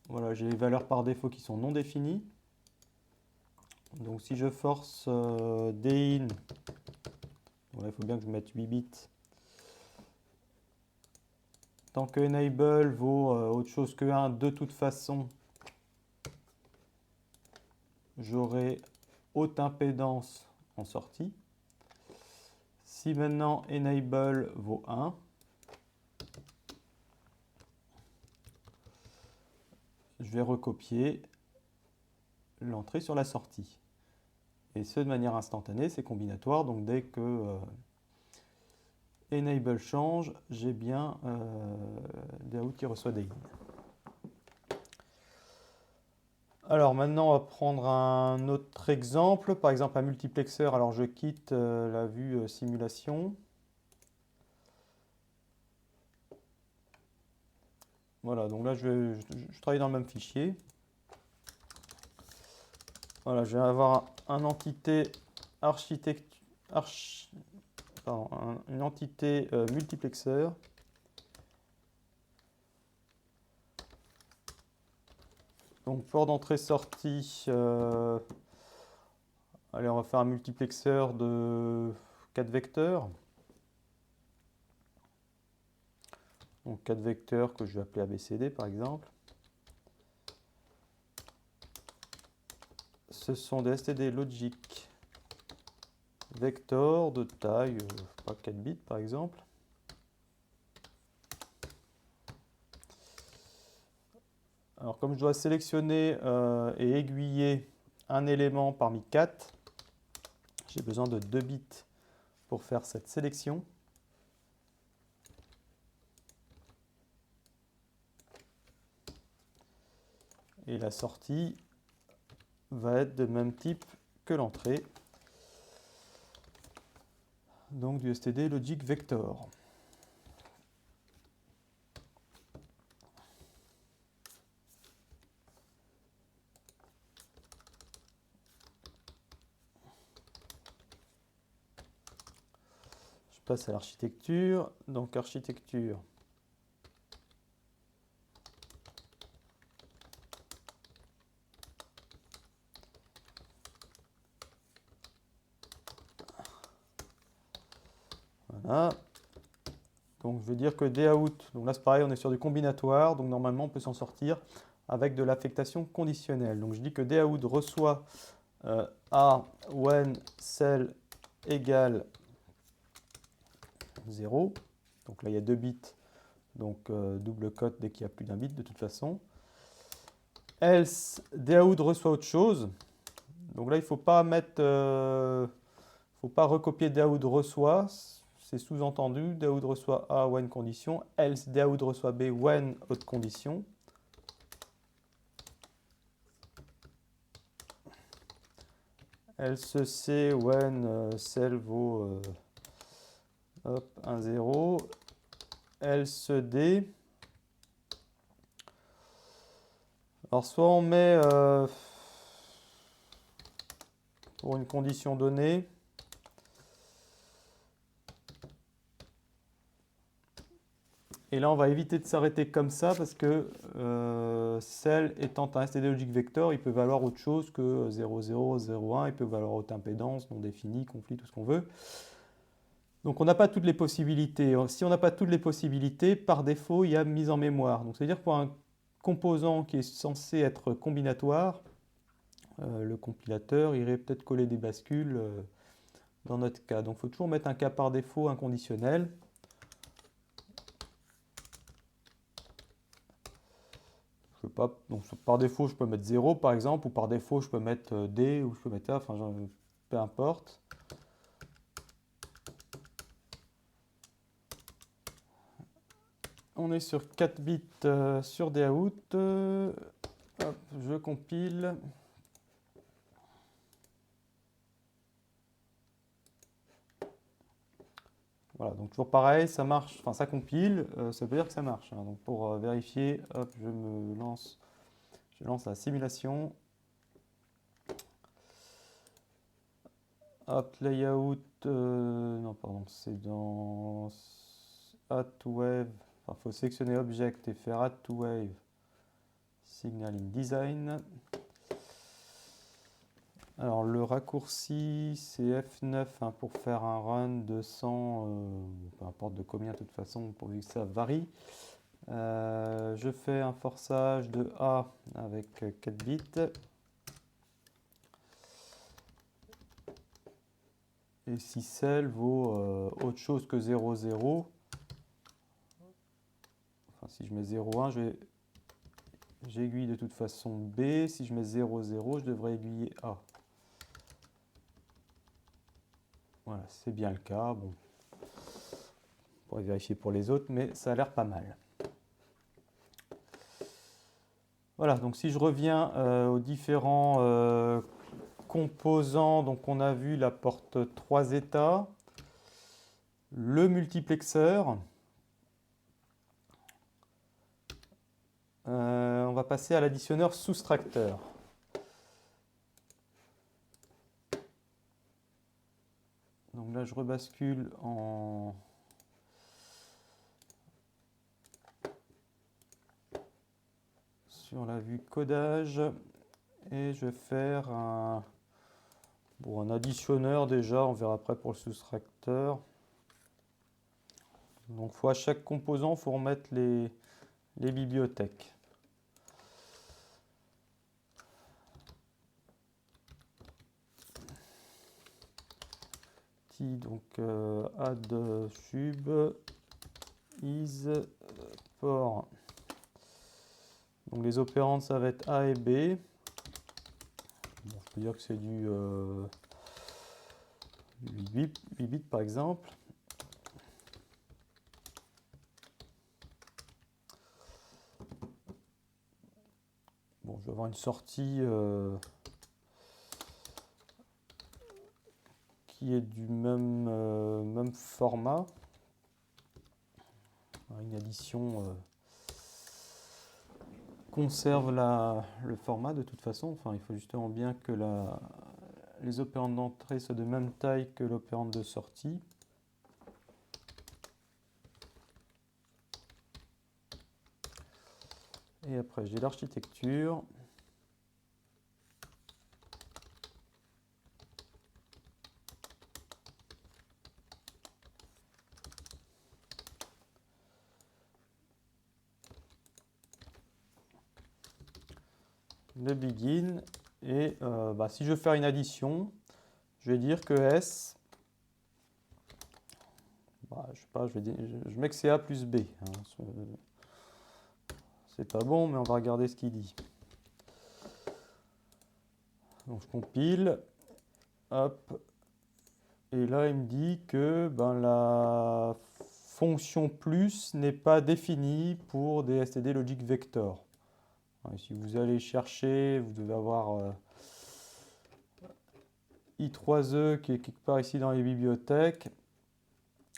A: voilà, j'ai les valeurs par défaut qui sont non définies. Donc si je force DIN, voilà, il faut bien que je mette 8 bits. Tant que Enable vaut autre chose que 1, de toute façon, j'aurai haute impédance en sortie. Si maintenant Enable vaut 1, je vais recopier l'entrée sur la sortie. Et ce de manière instantanée, c'est combinatoire, donc dès que Enable change, j'ai bien DOUT qui reçoit des lignes. Alors maintenant, on va prendre un autre exemple, par exemple un multiplexeur. Alors je quitte la vue simulation. Voilà, donc là je travaille dans le même fichier. Voilà, je vais avoir une entité une entité multiplexeur. Donc port d'entrée-sortie, allez, on va faire un multiplexeur de 4 vecteurs. Donc 4 vecteurs que je vais appeler ABCD par exemple. Ce sont des STD logic vectors de taille, pas 4 bits par exemple. Alors comme je dois sélectionner et aiguiller un élément parmi 4, j'ai besoin de 2 bits pour faire cette sélection. Et la sortie va être de même type que l'entrée. Donc du STD Logic Vector. Je passe à l'architecture. Donc architecture. Voilà. Donc je veux dire que DOUT, donc là c'est pareil, on est sur du combinatoire, donc normalement on peut s'en sortir avec de l'affectation conditionnelle. Donc je dis que DOUT reçoit A when cell égale 0. Donc là il y a 2 bits, donc double cote dès qu'il y a plus d'un bit de toute façon. Else DOUT reçoit autre chose. Donc là il ne faut pas mettre faut pas recopier Daoud reçoit. C'est sous-entendu, Daoud reçoit A when condition, else Daoud reçoit B when autre condition. Else C when cell vaut 1, 0. Else D. Alors soit on met pour une condition donnée, et là on va éviter de s'arrêter comme ça parce que cell étant un std logic vector, il peut valoir autre chose que 0, 0, 0, 1, il peut valoir haute impédance, non définie, conflit, tout ce qu'on veut. Donc on n'a pas toutes les possibilités. Si on n'a pas toutes les possibilités, par défaut il y a mise en mémoire. Donc c'est-à-dire pour un composant qui est censé être combinatoire, le compilateur irait peut-être coller des bascules dans notre cas. Donc il faut toujours mettre un cas par défaut inconditionnel. Je sais pas, donc par défaut je peux mettre 0 par exemple, ou par défaut je peux mettre D, ou je peux mettre A, enfin peu importe. On est sur 4 bits sur Daoud. Hop, je compile. Voilà, donc toujours pareil, ça marche, enfin ça compile, ça veut dire que ça marche. Hein. Donc pour vérifier, hop, je lance la simulation. Hop, layout, non pardon, c'est dans Add to Wave, enfin il faut sélectionner Object et faire Add to Wave, Signaling Design. Alors le raccourci c'est F9 hein, pour faire un run de 100, peu importe de combien de toute façon pourvu que ça varie. Je fais un forçage de A avec 4 bits. Et si cell vaut autre chose que 0, 0, enfin si je mets 0, 1, j'aiguille de toute façon B. Si je mets 0, 0, je devrais aiguiller A. Voilà, c'est bien le cas. Bon, on pourrait vérifier pour les autres, mais ça a l'air pas mal. Voilà, donc si je reviens aux différents composants, donc on a vu la porte 3 états, le multiplexeur. On va passer à l'additionneur soustracteur. Donc là, je rebascule sur la vue codage et je vais faire un additionneur déjà, on verra après pour le soustracteur. Donc à chaque composant, il faut remettre les bibliothèques. Donc add sub is for. Donc les opérandes ça va être A et B. Bon, je peux dire que c'est du 8 bits par exemple. Bon, je vais avoir une sortie qui est du même format. Une addition conserve le format de toute façon. Enfin, il faut justement bien que les opérandes d'entrée soient de même taille que l'opérande de sortie. Et après, j'ai l'architecture. Le begin. Et si je veux faire une addition, je vais dire que S, je sais pas, je mets que c'est A plus B. Hein, c'est pas bon, mais on va regarder ce qu'il dit. Donc je compile, hop, Et là, il me dit que ben, la fonction plus n'est pas définie pour des std logic vector. Ouais, si vous allez chercher, vous devez avoir I3E qui est quelque part ici dans les bibliothèques.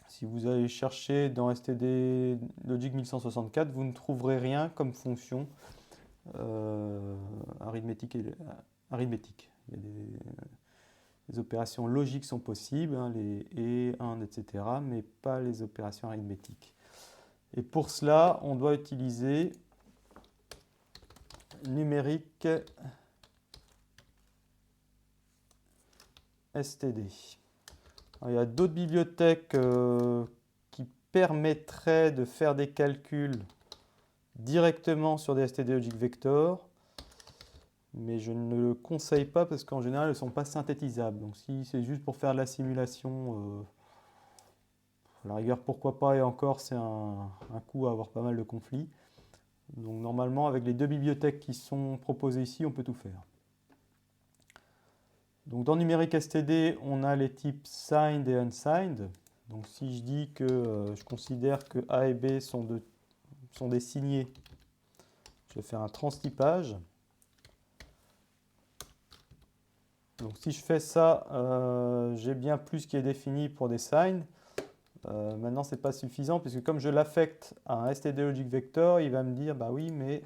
A: Si vous allez chercher dans std logic 1164, vous ne trouverez rien comme fonction arithmétique. Arithmétique. Il y a les opérations logiques sont possibles, hein, les et, and, etc., mais pas les opérations arithmétiques. Et pour cela, on doit utiliser numérique std. Alors, il y a d'autres bibliothèques qui permettraient de faire des calculs directement sur des std logic vector, mais je ne le conseille pas parce qu'en général, elles ne sont pas synthétisables. Donc si c'est juste pour faire de la simulation, à la rigueur, pourquoi pas, et encore, c'est un coup à avoir pas mal de conflits. Donc normalement, avec les deux bibliothèques qui sont proposées ici, on peut tout faire. Donc dans numérique std, on a les types signed et unsigned. Donc si je dis que je considère que A et B sont des signés, je vais faire un transtypage. Donc si je fais ça, j'ai bien plus qui est défini pour des signs. Maintenant, ce n'est pas suffisant puisque comme je l'affecte à un std logic vector, il va me dire bah oui, mais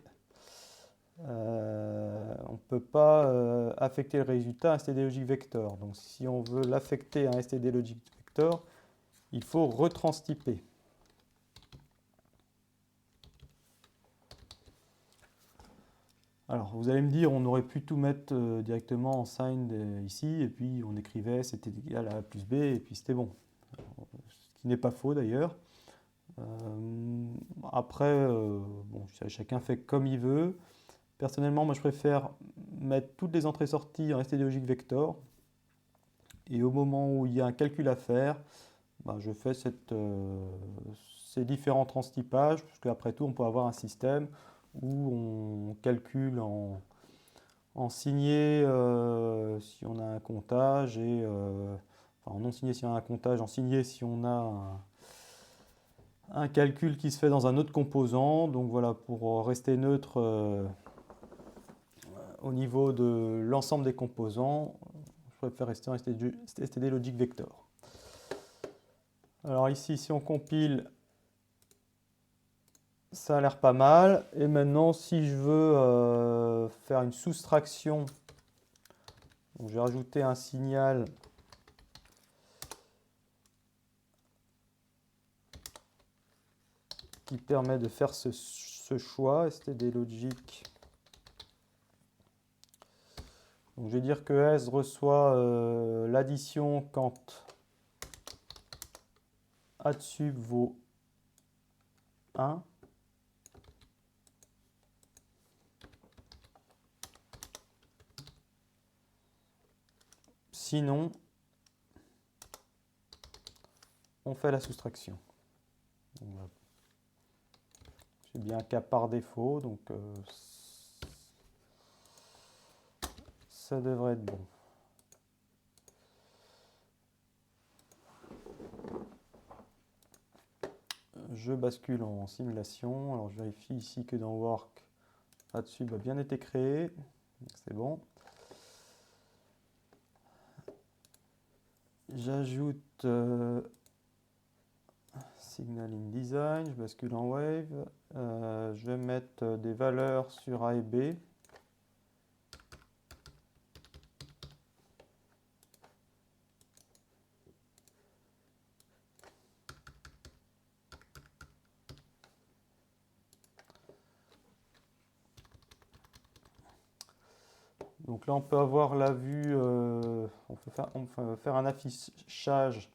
A: on ne peut pas affecter le résultat à un std logic vector. Donc si on veut l'affecter à un std logic vector, il faut retranstyper. Alors, vous allez me dire, on aurait pu tout mettre directement en signed ici, et puis on écrivait c'était égal à A plus B, et puis c'était bon. Ce qui n'est pas faux d'ailleurs. Après, bon, chacun fait comme il veut. Personnellement, moi je préfère mettre toutes les entrées-sorties en std logic vector, et au moment où il y a un calcul à faire, ben, je fais ces différents transtypages, parce qu'après tout, on peut avoir un système où on calcule en signé si on a un comptage et enfin en non signé si on a un comptage, en signé si on a un calcul qui se fait dans un autre composant. Donc voilà, pour rester neutre au niveau de l'ensemble des composants, je préfère rester en std logic vector. Alors ici, si on compile, ça a l'air pas mal. Et maintenant, si je veux faire une soustraction, donc je vais rajouter un signal qui permet de faire ce choix, std logic. Donc je vais dire que S reçoit l'addition quand A de sub vaut 1. Sinon, on fait la soustraction. C'est bien un cas par défaut, donc ça devrait être bon. Je bascule en simulation. Alors je vérifie ici que dans Work, là-dessus a bien été créé. C'est bon. J'ajoute Signal in Design, je bascule en Wave. Je vais mettre des valeurs sur A et B. Donc là, on peut avoir la vue, on peut faire un affichage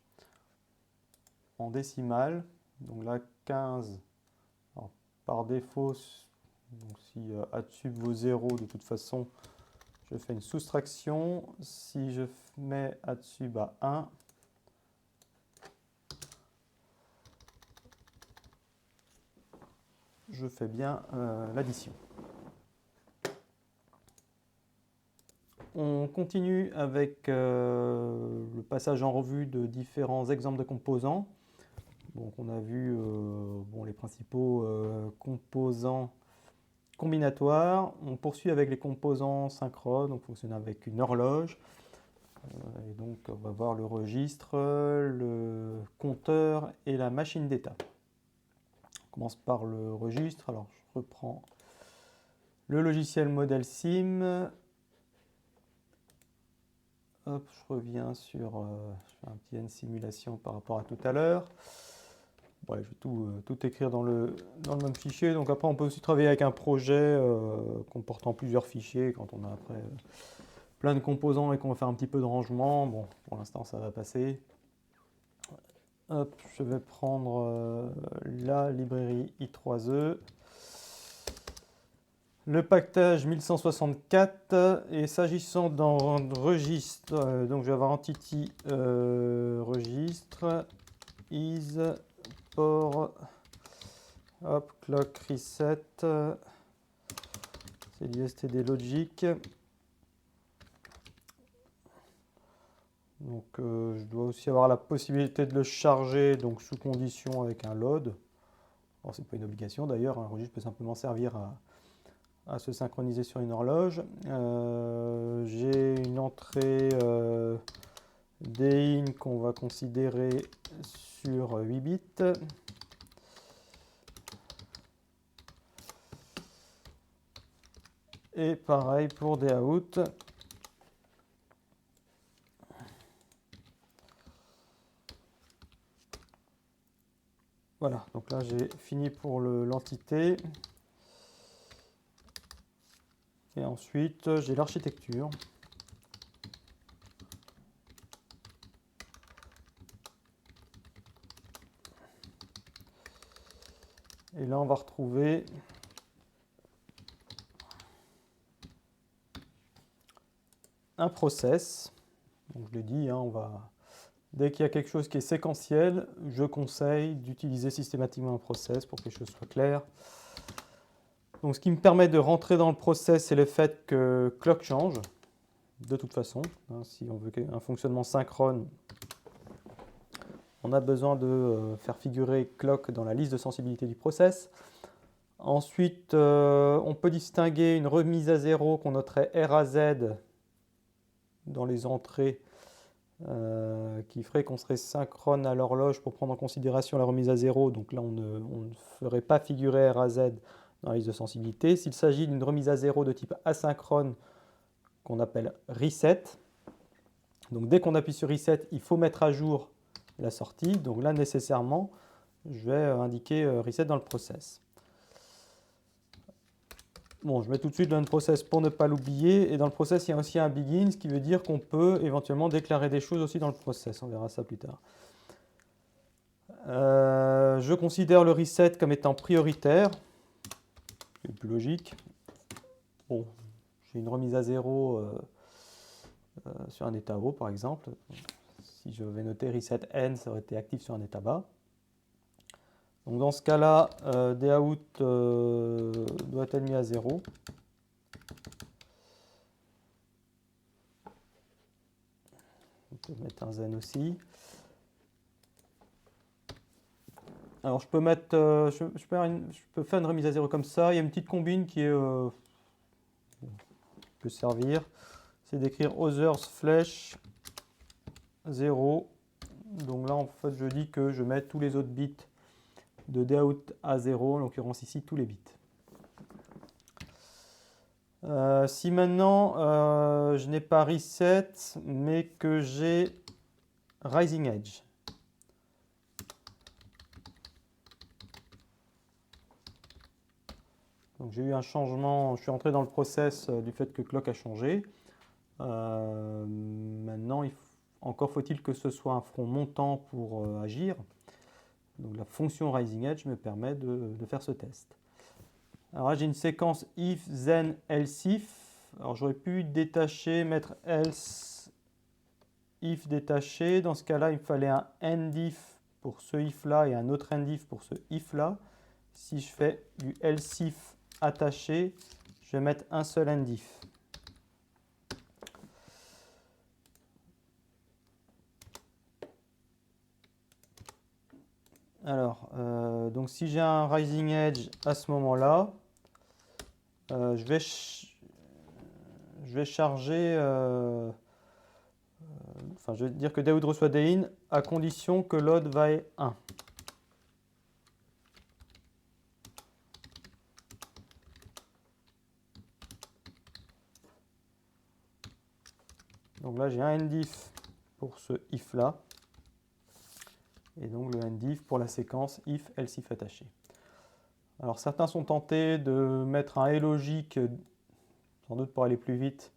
A: en décimale. Donc là, 15, alors, par défaut, donc si A de sub vaut 0, de toute façon, je fais une soustraction. Si je mets A de sub à 1, je fais bien l'addition. on continue avec le passage en revue de différents exemples de composants. Donc on a vu les principaux composants combinatoires. On poursuit avec les composants synchrones, on fonctionne avec une horloge. Et donc on va voir le registre, le compteur et la machine d'état. On commence par le registre. Alors je reprends le logiciel Model Sim. Hop, je reviens sur je fais un petit N simulation par rapport à tout à l'heure. Ouais, je vais tout écrire dans le même fichier. Donc après, on peut aussi travailler avec un projet comportant plusieurs fichiers quand on a après plein de composants et qu'on va faire un petit peu de rangement. Bon, pour l'instant, ça va passer. Hop, je vais prendre la librairie i3e. Le pactage 1164 et s'agissant d'un registre, donc je vais avoir entity registre is port hop clock reset, c'est du std logic. Donc je dois aussi avoir la possibilité de le charger donc sous condition avec un load. Alors c'est pas une obligation d'ailleurs, un registre peut simplement servir à se synchroniser sur une horloge. J'ai une entrée DIN qu'on va considérer sur 8 bits. Et pareil pour des out. Voilà, donc là j'ai fini pour l'entité. Et ensuite, j'ai l'architecture. Et là, on va retrouver un process. Donc, je l'ai dit, hein, dès qu'il y a quelque chose qui est séquentiel, je conseille d'utiliser systématiquement un process pour que les choses soient claires. Donc, ce qui me permet de rentrer dans le process, c'est le fait que clock change, de toute façon. Hein, si on veut un fonctionnement synchrone, on a besoin de faire figurer clock dans la liste de sensibilité du process. Ensuite, on peut distinguer une remise à zéro qu'on noterait R à Z dans les entrées qui ferait qu'on serait synchrone à l'horloge pour prendre en considération la remise à zéro. Donc là, on ne ferait pas figurer R à Z dans la liste de sensibilité. S'il s'agit d'une remise à zéro de type asynchrone qu'on appelle reset, donc dès qu'on appuie sur reset, il faut mettre à jour la sortie. Donc là, nécessairement, je vais indiquer reset dans le process. Bon, je mets tout de suite dans le process pour ne pas l'oublier. Et dans le process, il y a aussi un begin, ce qui veut dire qu'on peut éventuellement déclarer des choses aussi dans le process. On verra ça plus tard. Je considère le reset comme étant prioritaire. C'est plus logique. Bon, j'ai une remise à zéro sur un état haut, par exemple. Si je vais noter reset n, ça aurait été actif sur un état bas. Donc dans ce cas-là, dout doit être mis à 0. On peut mettre un zen aussi. Alors je peux mettre, je peux faire une remise à 0 comme ça. Il y a une petite combine qui peut servir. C'est d'écrire others flash 0. Donc là en fait je dis que je mets tous les autres bits de dout à 0, en l'occurrence ici tous les bits. Si maintenant je n'ai pas reset mais que j'ai rising edge, donc j'ai eu un changement, je suis entré dans le process du fait que clock a changé. Maintenant encore faut-il que ce soit un front montant pour agir. Donc la fonction rising edge me permet de faire ce test. Alors là j'ai une séquence if, then, else if. Alors j'aurais pu détacher, mettre else, if détaché. Dans ce cas-là, il me fallait un end if pour ce if là et un autre end if pour ce if là. Si je fais du else if attaché, je vais mettre un seul end if. Alors, donc si j'ai un rising edge à ce moment-là, je vais charger, enfin je vais dire que day out reçoit day in à condition que load vaille 1. Donc là j'ai un endif pour ce if là, et donc le endif pour la séquence if else if attaché. Alors certains sont tentés de mettre un et logique, sans doute pour aller plus vite,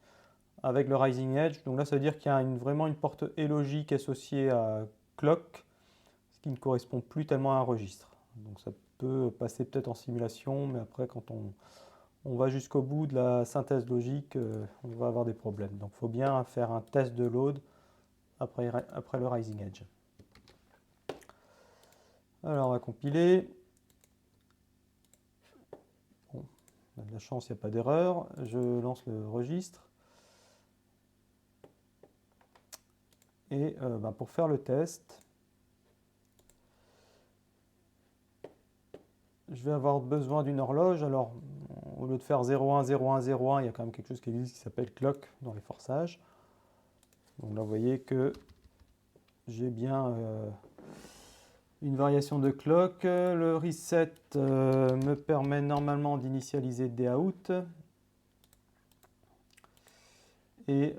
A: avec le rising edge. Donc là ça veut dire qu'il y a vraiment une porte et logique associée à clock, ce qui ne correspond plus tellement à un registre. Donc ça peut passer peut-être en simulation, mais après quand on va jusqu'au bout de la synthèse logique, on va avoir des problèmes. Donc il faut bien faire un test de load après le rising edge. Alors on va compiler. Bon, on a de la chance, il n'y a pas d'erreur. Je lance le registre. Et pour faire le test, je vais avoir besoin d'une horloge. Alors, au lieu de faire 0,1, 0,1, 0,1, il y a quand même quelque chose qui existe qui s'appelle clock dans les forçages. Donc là, vous voyez que j'ai bien une variation de clock. Le reset me permet normalement d'initialiser DOut. Et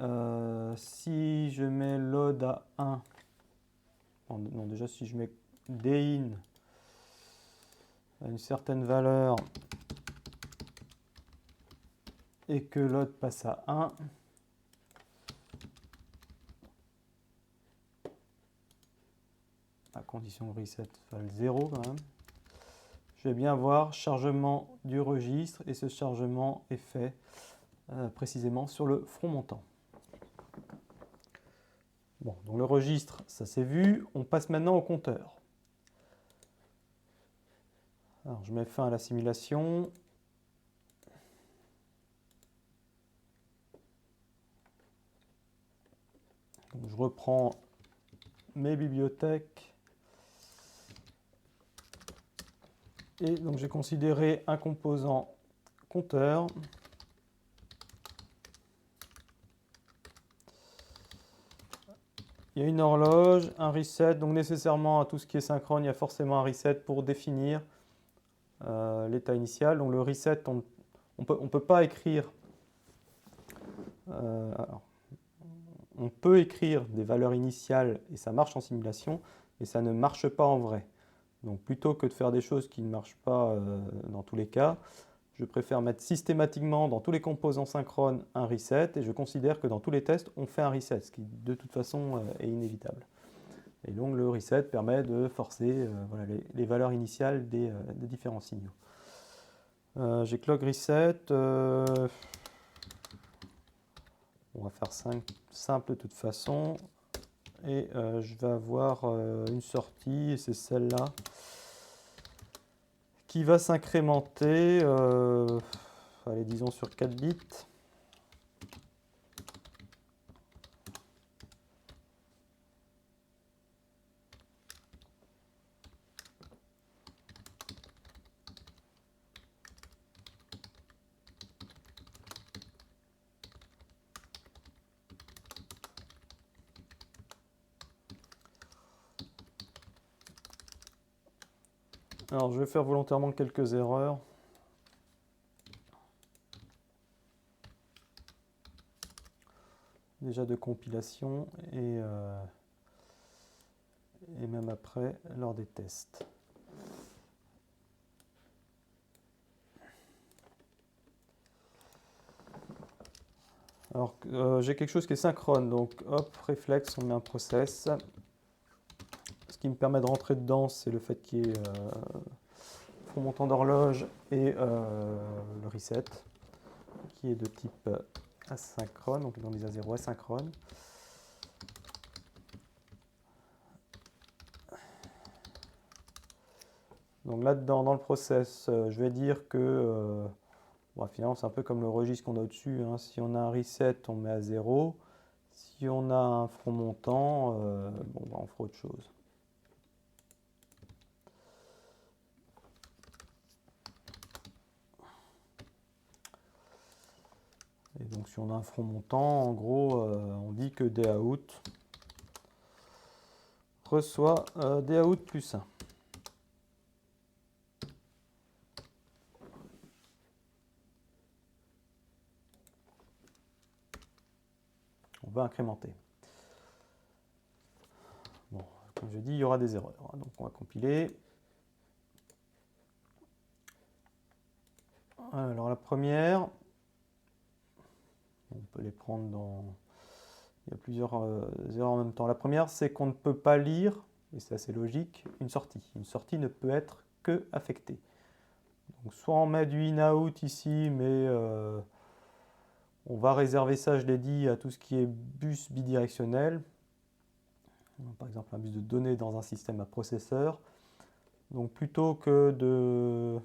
A: si je mets load à 1, non déjà si je mets din à une certaine valeur et que load passe à 1, à condition reset valent 0 quand même, je vais bien avoir chargement du registre et ce chargement est fait précisément sur le front montant. Bon, donc le registre, ça c'est vu. On passe maintenant au compteur. Alors je mets fin à la simulation. Donc, je reprends mes bibliothèques. Et donc j'ai considéré un composant compteur. Il y a une horloge, un reset, donc nécessairement à tout ce qui est synchrone, il y a forcément un reset pour définir l'état initial. Donc le reset, on peut pas écrire, alors, on peut écrire des valeurs initiales et ça marche en simulation, mais ça ne marche pas en vrai. Donc plutôt que de faire des choses qui ne marchent pas dans tous les cas, je préfère mettre systématiquement dans tous les composants synchrones un reset et je considère que dans tous les tests, on fait un reset, ce qui de toute façon est inévitable. Et donc le reset permet de forcer voilà, les valeurs initiales des différents signaux. J'ai clock reset. On va faire simple de toute façon. Et je vais avoir une sortie, et c'est celle-là, qui va s'incrémenter, allez, disons sur 4 bits. Alors, je vais faire volontairement quelques erreurs. Déjà de compilation et même après lors des tests. Alors, j'ai quelque chose qui est synchrone, donc hop, réflexe, on met un process. Ce qui me permet de rentrer dedans, c'est le fait qu'il y ait front montant d'horloge et le reset, qui est de type asynchrone, donc dans les A0 asynchrone. Donc là-dedans, dans le process, je vais dire que bon, finalement, c'est un peu comme le registre qu'on a au-dessus. Hein. Si on a un reset, on met à 0. Si on a un front montant, bon, on fera autre chose. Donc si on a un front montant, en gros, on dit que DAout reçoit DAout plus 1. On va incrémenter. Bon, comme je dis, il y aura des erreurs. Donc on va compiler. Alors la première, on peut les prendre dans... Il y a plusieurs erreurs en même temps. La première, c'est qu'on ne peut pas lire, et c'est assez logique, une sortie. Une sortie ne peut être que affectée. Donc soit on met du in-out ici, mais on va réserver ça, je l'ai dit, à tout ce qui est bus bidirectionnel. Par exemple, un bus de données dans un système à processeur. Donc plutôt que de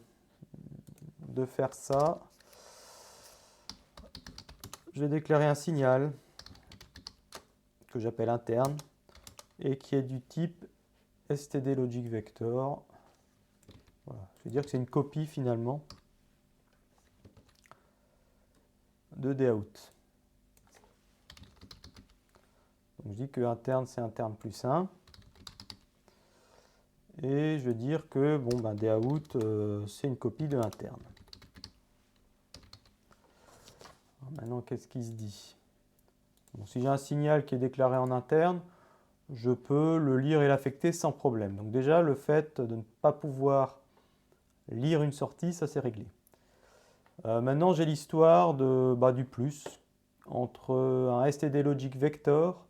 A: faire ça, je vais déclarer un signal que j'appelle interne et qui est du type std logic vector. Voilà. Je vais dire que c'est une copie finalement de DAout. Donc je dis que interne c'est interne plus 1. Et je vais dire que bon, ben, DAout c'est une copie de interne. Alors maintenant, qu'est-ce qui se dit? Bon, si j'ai un signal qui est déclaré en interne, je peux le lire et l'affecter sans problème. Donc déjà, le fait de ne pas pouvoir lire une sortie, ça c'est réglé. Maintenant, j'ai l'histoire du plus entre un std logic vector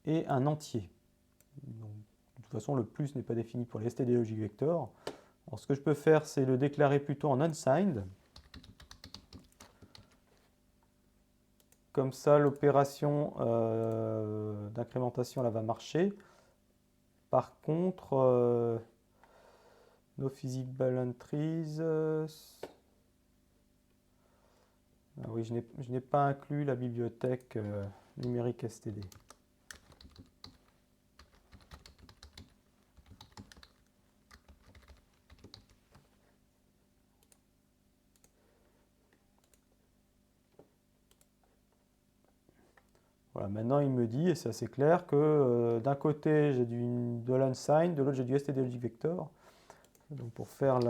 A: et un entier. Donc, de toute façon, le plus n'est pas défini pour les std logic vector. Alors, ce que je peux faire, c'est le déclarer plutôt en unsigned. Comme ça, l'opération d'incrémentation là va marcher. Par contre, no visible entries. Ah oui, je n'ai pas inclus la bibliothèque numérique std. Voilà, maintenant il me dit, et c'est assez clair, que d'un côté j'ai de l'unsigned, de l'autre j'ai du std logic vector. Donc pour faire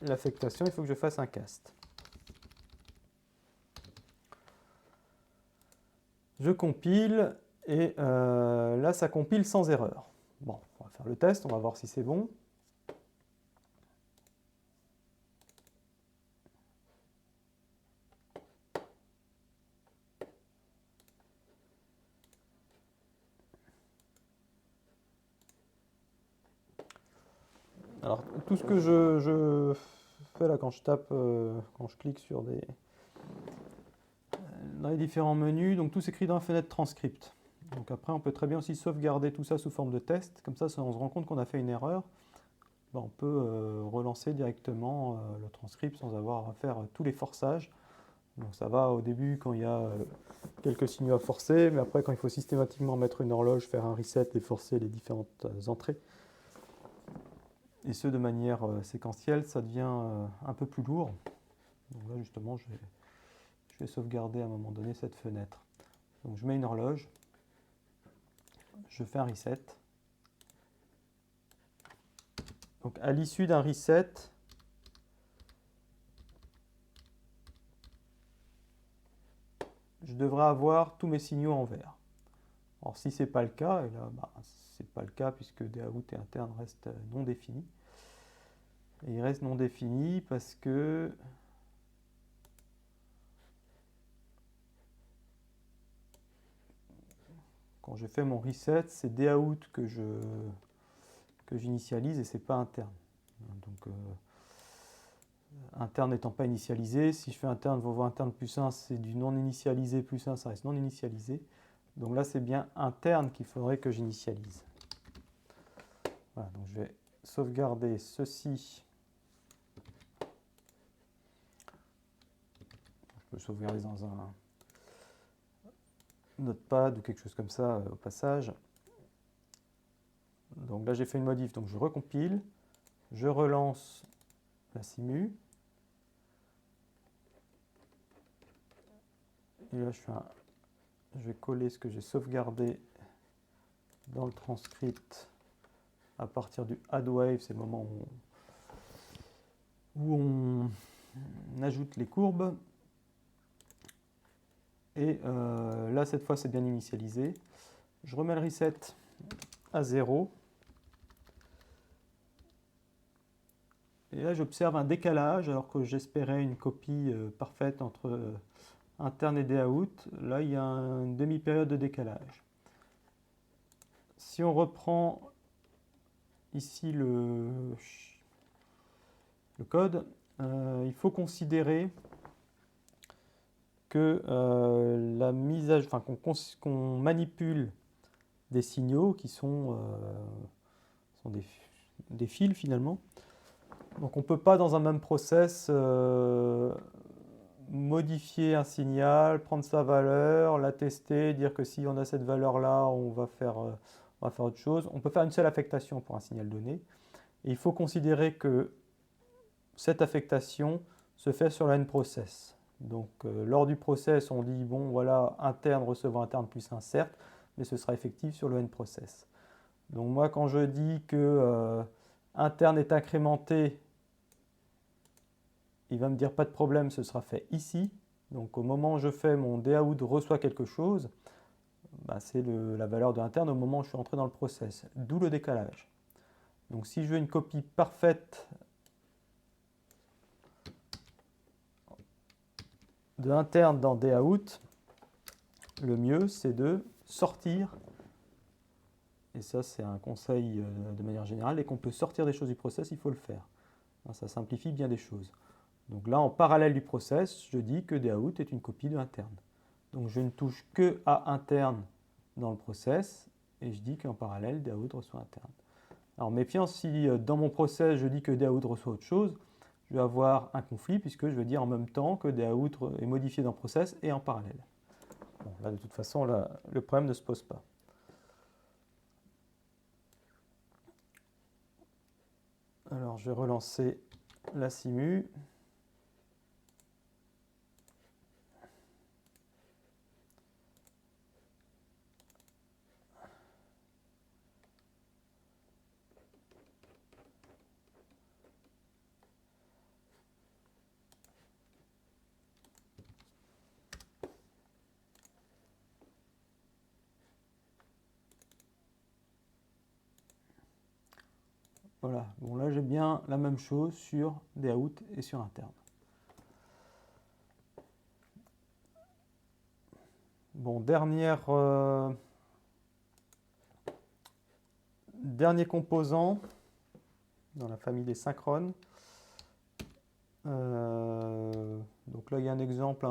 A: l'affectation, il faut que je fasse un cast. Je compile et là ça compile sans erreur. Bon, on va faire le test, on va voir si c'est bon. Alors tout ce que je fais là quand je tape, quand je clique sur dans les différents menus, donc tout s'écrit dans la fenêtre transcript. Donc après on peut très bien aussi sauvegarder tout ça sous forme de test, comme ça si on se rend compte qu'on a fait une erreur, ben, on peut relancer directement le transcript sans avoir à faire tous les forçages. Donc ça va au début quand il y a quelques signaux à forcer, mais après quand il faut systématiquement mettre une horloge, faire un reset et forcer les différentes entrées, et ce de manière séquentielle, ça devient un peu plus lourd. Donc là justement je vais sauvegarder à un moment donné cette fenêtre. Donc je mets une horloge, je fais un reset. Donc à l'issue d'un reset, je devrais avoir tous mes signaux en vert. Alors si ce n'est pas le cas, et là c'est pas le cas puisque DAout et interne restent non définis. Et il reste non défini parce que quand je fais mon reset, c'est DAout que j'initialise et c'est pas interne. Donc interne n'étant pas initialisé, si je fais interne, vous voir interne plus 1, c'est du non initialisé plus 1, ça reste non initialisé. Donc là, c'est bien interne qu'il faudrait que j'initialise. Voilà, donc je vais sauvegarder ceci. Je peux sauvegarder dans un notepad ou quelque chose comme ça au passage. Donc là, j'ai fait une modif, donc je recompile, je relance la simu. Et là, je vais coller ce que j'ai sauvegardé dans le transcript à partir du add wave, c'est le moment où on ajoute les courbes. Et là, cette fois, c'est bien initialisé. Je remets le reset à 0. Et là, j'observe un décalage, alors que j'espérais une copie parfaite entre interne et DAout. Là, il y a une demi-période de décalage. Si on reprend ici le code, il faut considérer que la mise à jour, qu'on manipule des signaux qui sont des fils finalement. Donc on ne peut pas dans un même process modifier un signal, prendre sa valeur, la tester, dire que si on a cette valeur-là, on va faire autre chose. On peut faire une seule affectation pour un signal donné. Et il faut considérer que cette affectation se fait sur la n process. Donc lors du process, on dit bon voilà, interne recevant interne plus insert, mais ce sera effectif sur le n process. Donc moi quand je dis que interne est incrémenté, il va me dire pas de problème, ce sera fait ici. Donc au moment où je fais mon DAout reçoit quelque chose, bah, c'est la valeur de interne au moment où je suis entré dans le process, d'où le décalage. Donc si je veux une copie parfaite de interne dans DAout, le mieux c'est de sortir, et ça c'est un conseil de manière générale, dès qu'on peut sortir des choses du process, il faut le faire. Ça simplifie bien des choses. Donc là, en parallèle du process, je dis que DAout est une copie de interne. Donc je ne touche que à interne dans le process, et je dis qu'en parallèle, DAout reçoit interne. Alors méfiance, si dans mon process, je dis que DAout reçoit autre chose, je vais avoir un conflit, puisque je vais dire en même temps que DAout est modifié dans le process et en parallèle. Bon, là, de toute façon, là, le problème ne se pose pas. Alors, je vais relancer la simu. Voilà, bon là j'ai bien la même chose sur DAout et sur interne. Bon, dernier composant dans la famille des synchrones. Donc là il y a un exemple,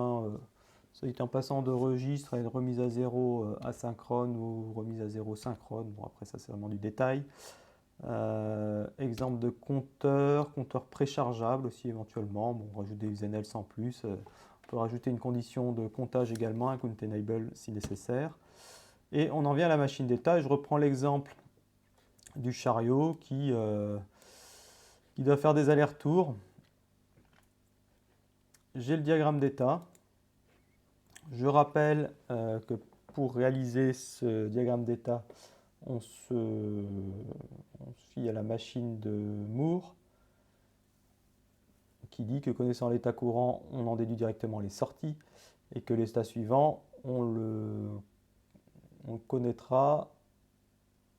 A: ça a été en passant de registre à une remise à 0 asynchrone ou remise à 0 synchrone. Bon après ça c'est vraiment du détail. Exemple de compteur préchargeable aussi éventuellement. Bon, on rajoute des USNL sans plus. On peut rajouter une condition de comptage également, un count enable si nécessaire. Et on en vient à la machine d'état. Et je reprends l'exemple du chariot qui doit faire des allers-retours. J'ai le diagramme d'état. Je rappelle que pour réaliser ce diagramme d'état, on se fie à la machine de Moore qui dit que connaissant l'état courant, on en déduit directement les sorties et que l'état suivant, on le connaîtra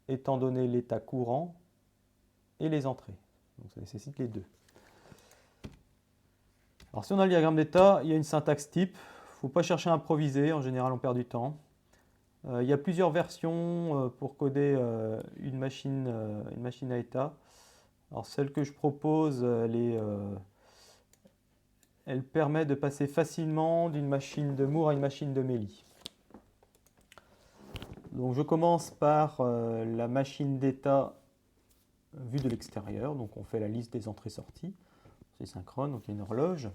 A: étant donné l'état courant et les entrées. Donc ça nécessite les deux. Alors si on a le diagramme d'état, il y a une syntaxe type. Il ne faut pas chercher à improviser, en général on perd du temps. Il y a plusieurs versions pour coder une machine à état. Alors celle que je propose, elle permet de passer facilement d'une machine de Moore à une machine de Méli. Donc je commence par la machine d'état vue de l'extérieur. Donc on fait la liste des entrées-sorties. C'est synchrone, donc il y a une horloge.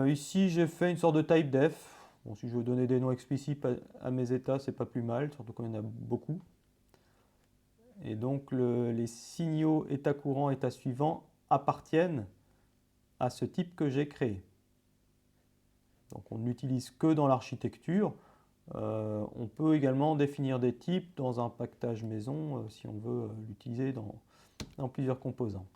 A: Ici j'ai fait une sorte de type def. Bon, si je veux donner des noms explicites à mes états, c'est pas plus mal, surtout quand il y en a beaucoup. Et donc les signaux état courant, état suivant appartiennent à ce type que j'ai créé. Donc on n'utilise que dans l'architecture. On peut également définir des types dans un paquetage maison si on veut l'utiliser dans plusieurs composants.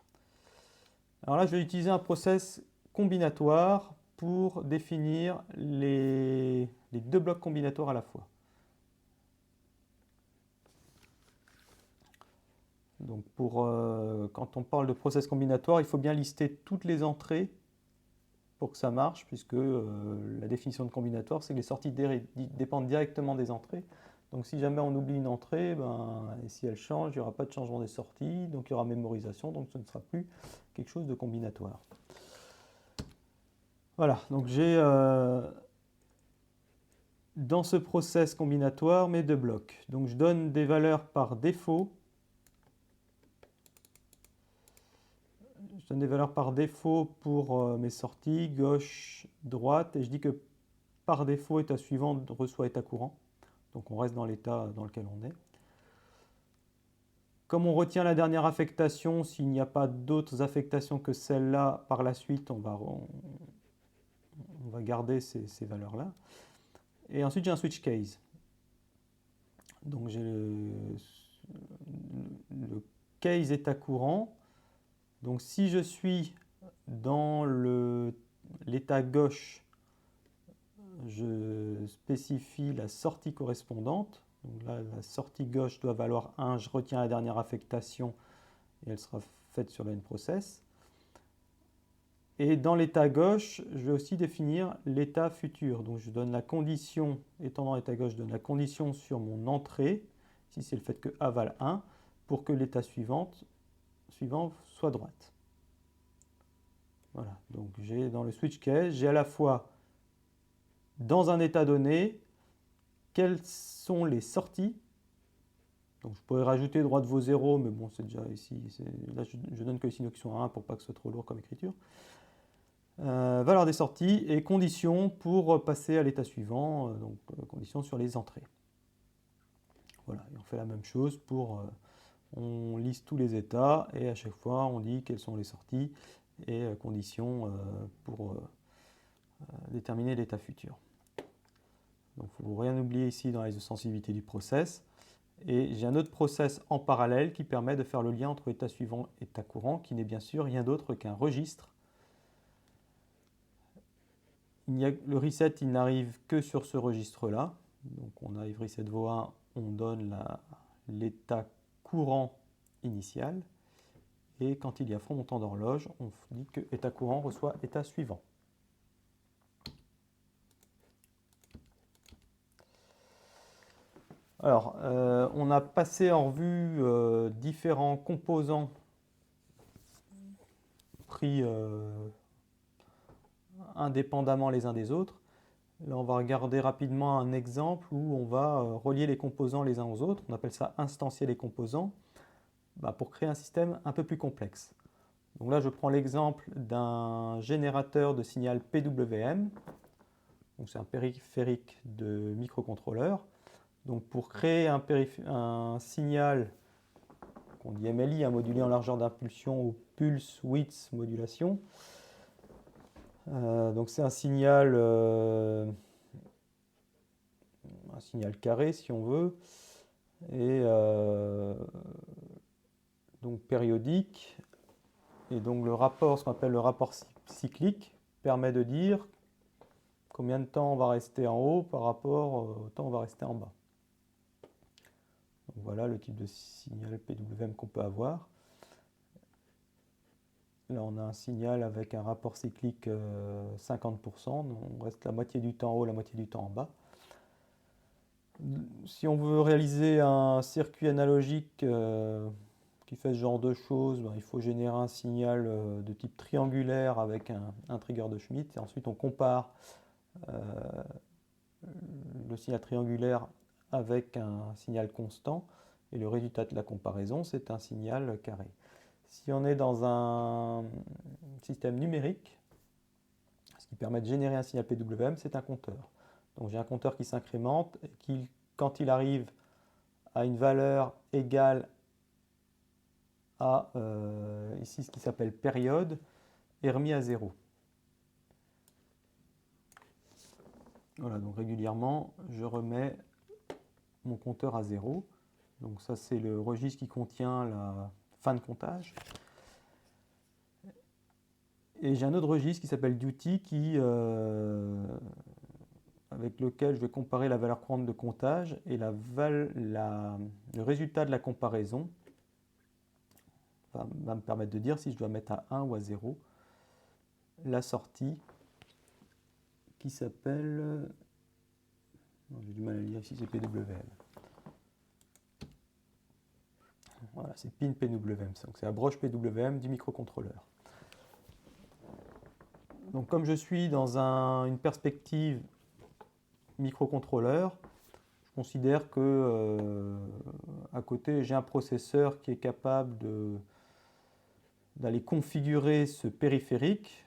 A: Alors là, je vais utiliser un process combinatoire pour définir les deux blocs combinatoires à la fois. Donc quand on parle de process combinatoire, il faut bien lister toutes les entrées pour que ça marche, puisque la définition de combinatoire, c'est que les sorties dépendent directement des entrées. Donc si jamais on oublie une entrée, et si elle change, il n'y aura pas de changement des sorties, donc il y aura mémorisation, donc ce ne sera plus quelque chose de combinatoire. Voilà, donc j'ai dans ce process combinatoire mes deux blocs. Donc je donne des valeurs par défaut. Je donne des valeurs par défaut pour mes sorties, gauche, droite, et je dis que par défaut, état suivant reçoit état courant. Donc on reste dans l'état dans lequel on est. Comme on retient la dernière affectation, s'il n'y a pas d'autres affectations que celle-là, par la suite, on va garder ces valeurs-là. Et ensuite, j'ai un switch case. Donc j'ai le case état courant. Donc si je suis dans l'état gauche, je spécifie la sortie correspondante. Donc là, la sortie gauche doit valoir 1. Je retiens la dernière affectation et elle sera faite sur le n-process. Et dans l'état gauche, je vais aussi définir l'état futur. Donc je donne la condition, étant dans l'état gauche, je donne la condition sur mon entrée, ici c'est le fait que A vale 1, pour que l'état suivant soit droite. Voilà, donc j'ai dans le switch case, j'ai à la fois dans un état donné, quelles sont les sorties. Donc je pourrais rajouter droite vaut 0, mais bon, c'est déjà ici. Là, je donne que les signaux qui sont à 1 pour pas que ce soit trop lourd comme écriture. Valeur des sorties et conditions pour passer à l'état suivant, donc conditions sur les entrées. Voilà, et on fait la même chose pour, on liste tous les états et à chaque fois on dit quelles sont les sorties et conditions pour déterminer l'état futur. Donc il ne faut rien oublier ici dans les sensibilités du process. Et j'ai un autre process en parallèle qui permet de faire le lien entre état suivant et état courant, qui n'est bien sûr rien d'autre qu'un registre. Le reset, il n'arrive que sur ce registre-là. Donc on arrive reset vaut 1, on donne l'état courant initial. Et quand il y a front montant d'horloge, on dit que état courant reçoit état suivant. Alors, on a passé en revue différents composants pris indépendamment les uns des autres. Là, on va regarder rapidement un exemple où on va relier les composants les uns aux autres. On appelle ça instancier les composants pour créer un système un peu plus complexe. Donc là, je prends l'exemple d'un générateur de signal PWM. C'est un périphérique de microcontrôleur. Donc pour créer un signal qu'on dit MLI, modulé en largeur d'impulsion ou pulse width modulation, donc c'est un signal carré si on veut, et donc périodique. Et donc le rapport, ce qu'on appelle le rapport cyclique, permet de dire combien de temps on va rester en haut par rapport au temps on va rester en bas. Donc voilà le type de signal PWM qu'on peut avoir. Là, on a un signal avec un rapport cyclique 50%, donc on reste la moitié du temps en haut, la moitié du temps en bas. Si on veut réaliser un circuit analogique qui fait ce genre de choses, il faut générer un signal de type triangulaire avec un trigger de Schmitt, et ensuite on compare le signal triangulaire avec un signal constant, et le résultat de la comparaison, c'est un signal carré. Si on est dans un système numérique, ce qui permet de générer un signal PWM, c'est un compteur. Donc j'ai un compteur qui s'incrémente et qui, quand il arrive à une valeur égale à ici ce qui s'appelle période, est remis à 0. Voilà, donc régulièrement, je remets mon compteur à 0. Donc ça, c'est le registre qui contient la fin de comptage. Et j'ai un autre registre qui s'appelle duty avec lequel je vais comparer la valeur courante de comptage et le résultat de la comparaison va me permettre de dire si je dois mettre à 1 ou à 0 la sortie qui s'appelle... J'ai du mal à lire ici, c'est PWM. Voilà, c'est pin PWM, donc c'est la broche PWM du microcontrôleur. Donc comme je suis dans une perspective microcontrôleur, je considère que à côté j'ai un processeur qui est capable d'aller configurer ce périphérique.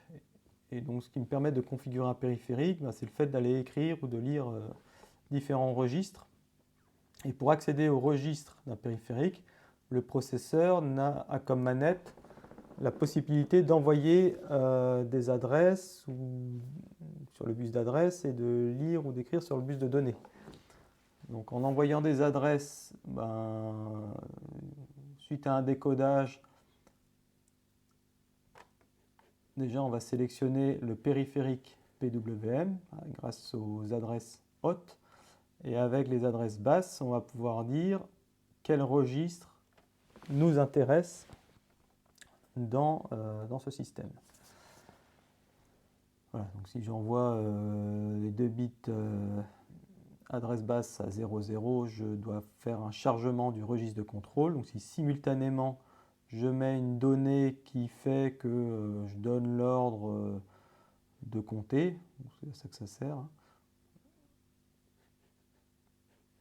A: Et donc ce qui me permet de configurer un périphérique, c'est le fait d'aller écrire ou de lire différents registres. Et pour accéder au registre d'un périphérique, le processeur a comme manette la possibilité d'envoyer des adresses sur le bus d'adresse et de lire ou d'écrire sur le bus de données. Donc en envoyant des adresses, suite à un décodage, déjà on va sélectionner le périphérique PWM grâce aux adresses hautes. Et avec les adresses basses, on va pouvoir dire quel registre nous intéresse dans ce système. Voilà, donc si j'envoie les 2 bits adresse basse à 00, je dois faire un chargement du registre de contrôle. Donc si simultanément je mets une donnée qui fait que je donne l'ordre de compter, c'est à ça que ça sert, hein.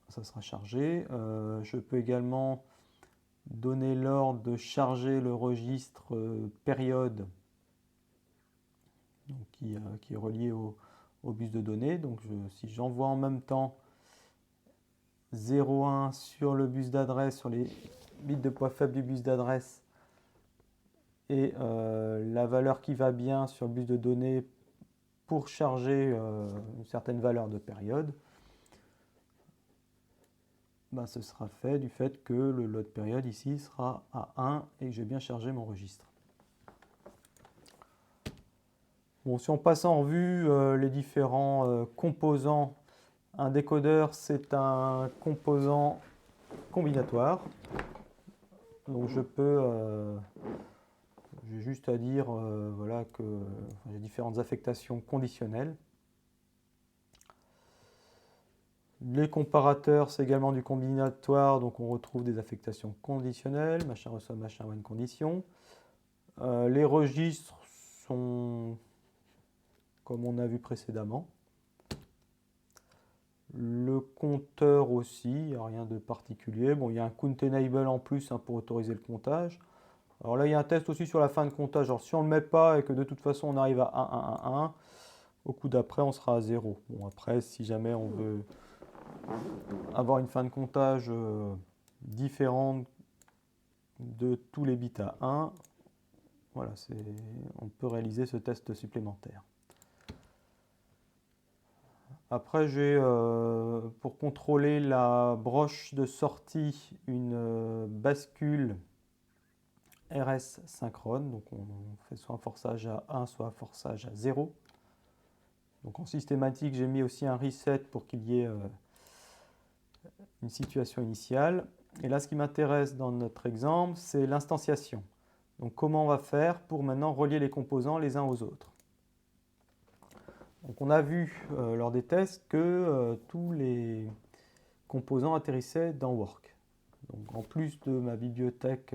A: Ça sera chargé. Je peux également donner l'ordre de charger le registre période donc qui est relié au bus de données. Donc si j'envoie en même temps 0,1 sur le bus d'adresse, sur les bits de poids faible du bus d'adresse, et la valeur qui va bien sur le bus de données pour charger une certaine valeur de période, ce sera fait du fait que le load période ici sera à 1 et que j'ai bien chargé mon registre. Bon, si on passe en revue les différents composants, un décodeur c'est un composant combinatoire. Donc j'ai juste à dire voilà, que j'ai différentes affectations conditionnelles. Les comparateurs, c'est également du combinatoire, donc on retrouve des affectations conditionnelles, machin reçoit machin one condition. Les registres sont comme on a vu précédemment. Le compteur aussi, il n'y a rien de particulier. Bon, il y a un count enable en plus pour autoriser le comptage. Alors là, il y a un test aussi sur la fin de comptage. Alors si on ne le met pas et que de toute façon on arrive à 1, 1, 1, 1, au coup d'après on sera à 0. Bon, après, si jamais on veut avoir une fin de comptage différente de tous les bits à 1, voilà, on peut réaliser ce test supplémentaire. Après, j'ai pour contrôler la broche de sortie une bascule RS synchrone. Donc on fait soit un forçage à 1, soit un forçage à 0. Donc en systématique, j'ai mis aussi un reset pour qu'il y ait une situation initiale. Et là, ce qui m'intéresse dans notre exemple, c'est l'instanciation. Donc comment on va faire pour maintenant relier les composants les uns aux autres. Donc on a vu lors des tests que tous les composants atterrissaient dans Work. Donc en plus de ma bibliothèque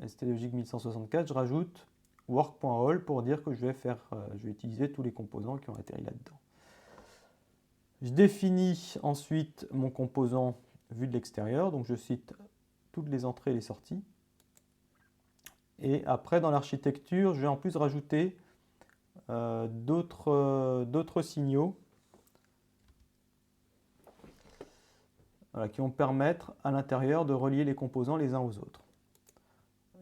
A: STLogic 1164, je rajoute work.all pour dire que je vais utiliser tous les composants qui ont atterri là-dedans. Je définis ensuite mon composant vu de l'extérieur, donc je cite toutes les entrées et les sorties. Et après, dans l'architecture, je vais en plus rajouter d'autres signaux qui vont permettre à l'intérieur de relier les composants les uns aux autres.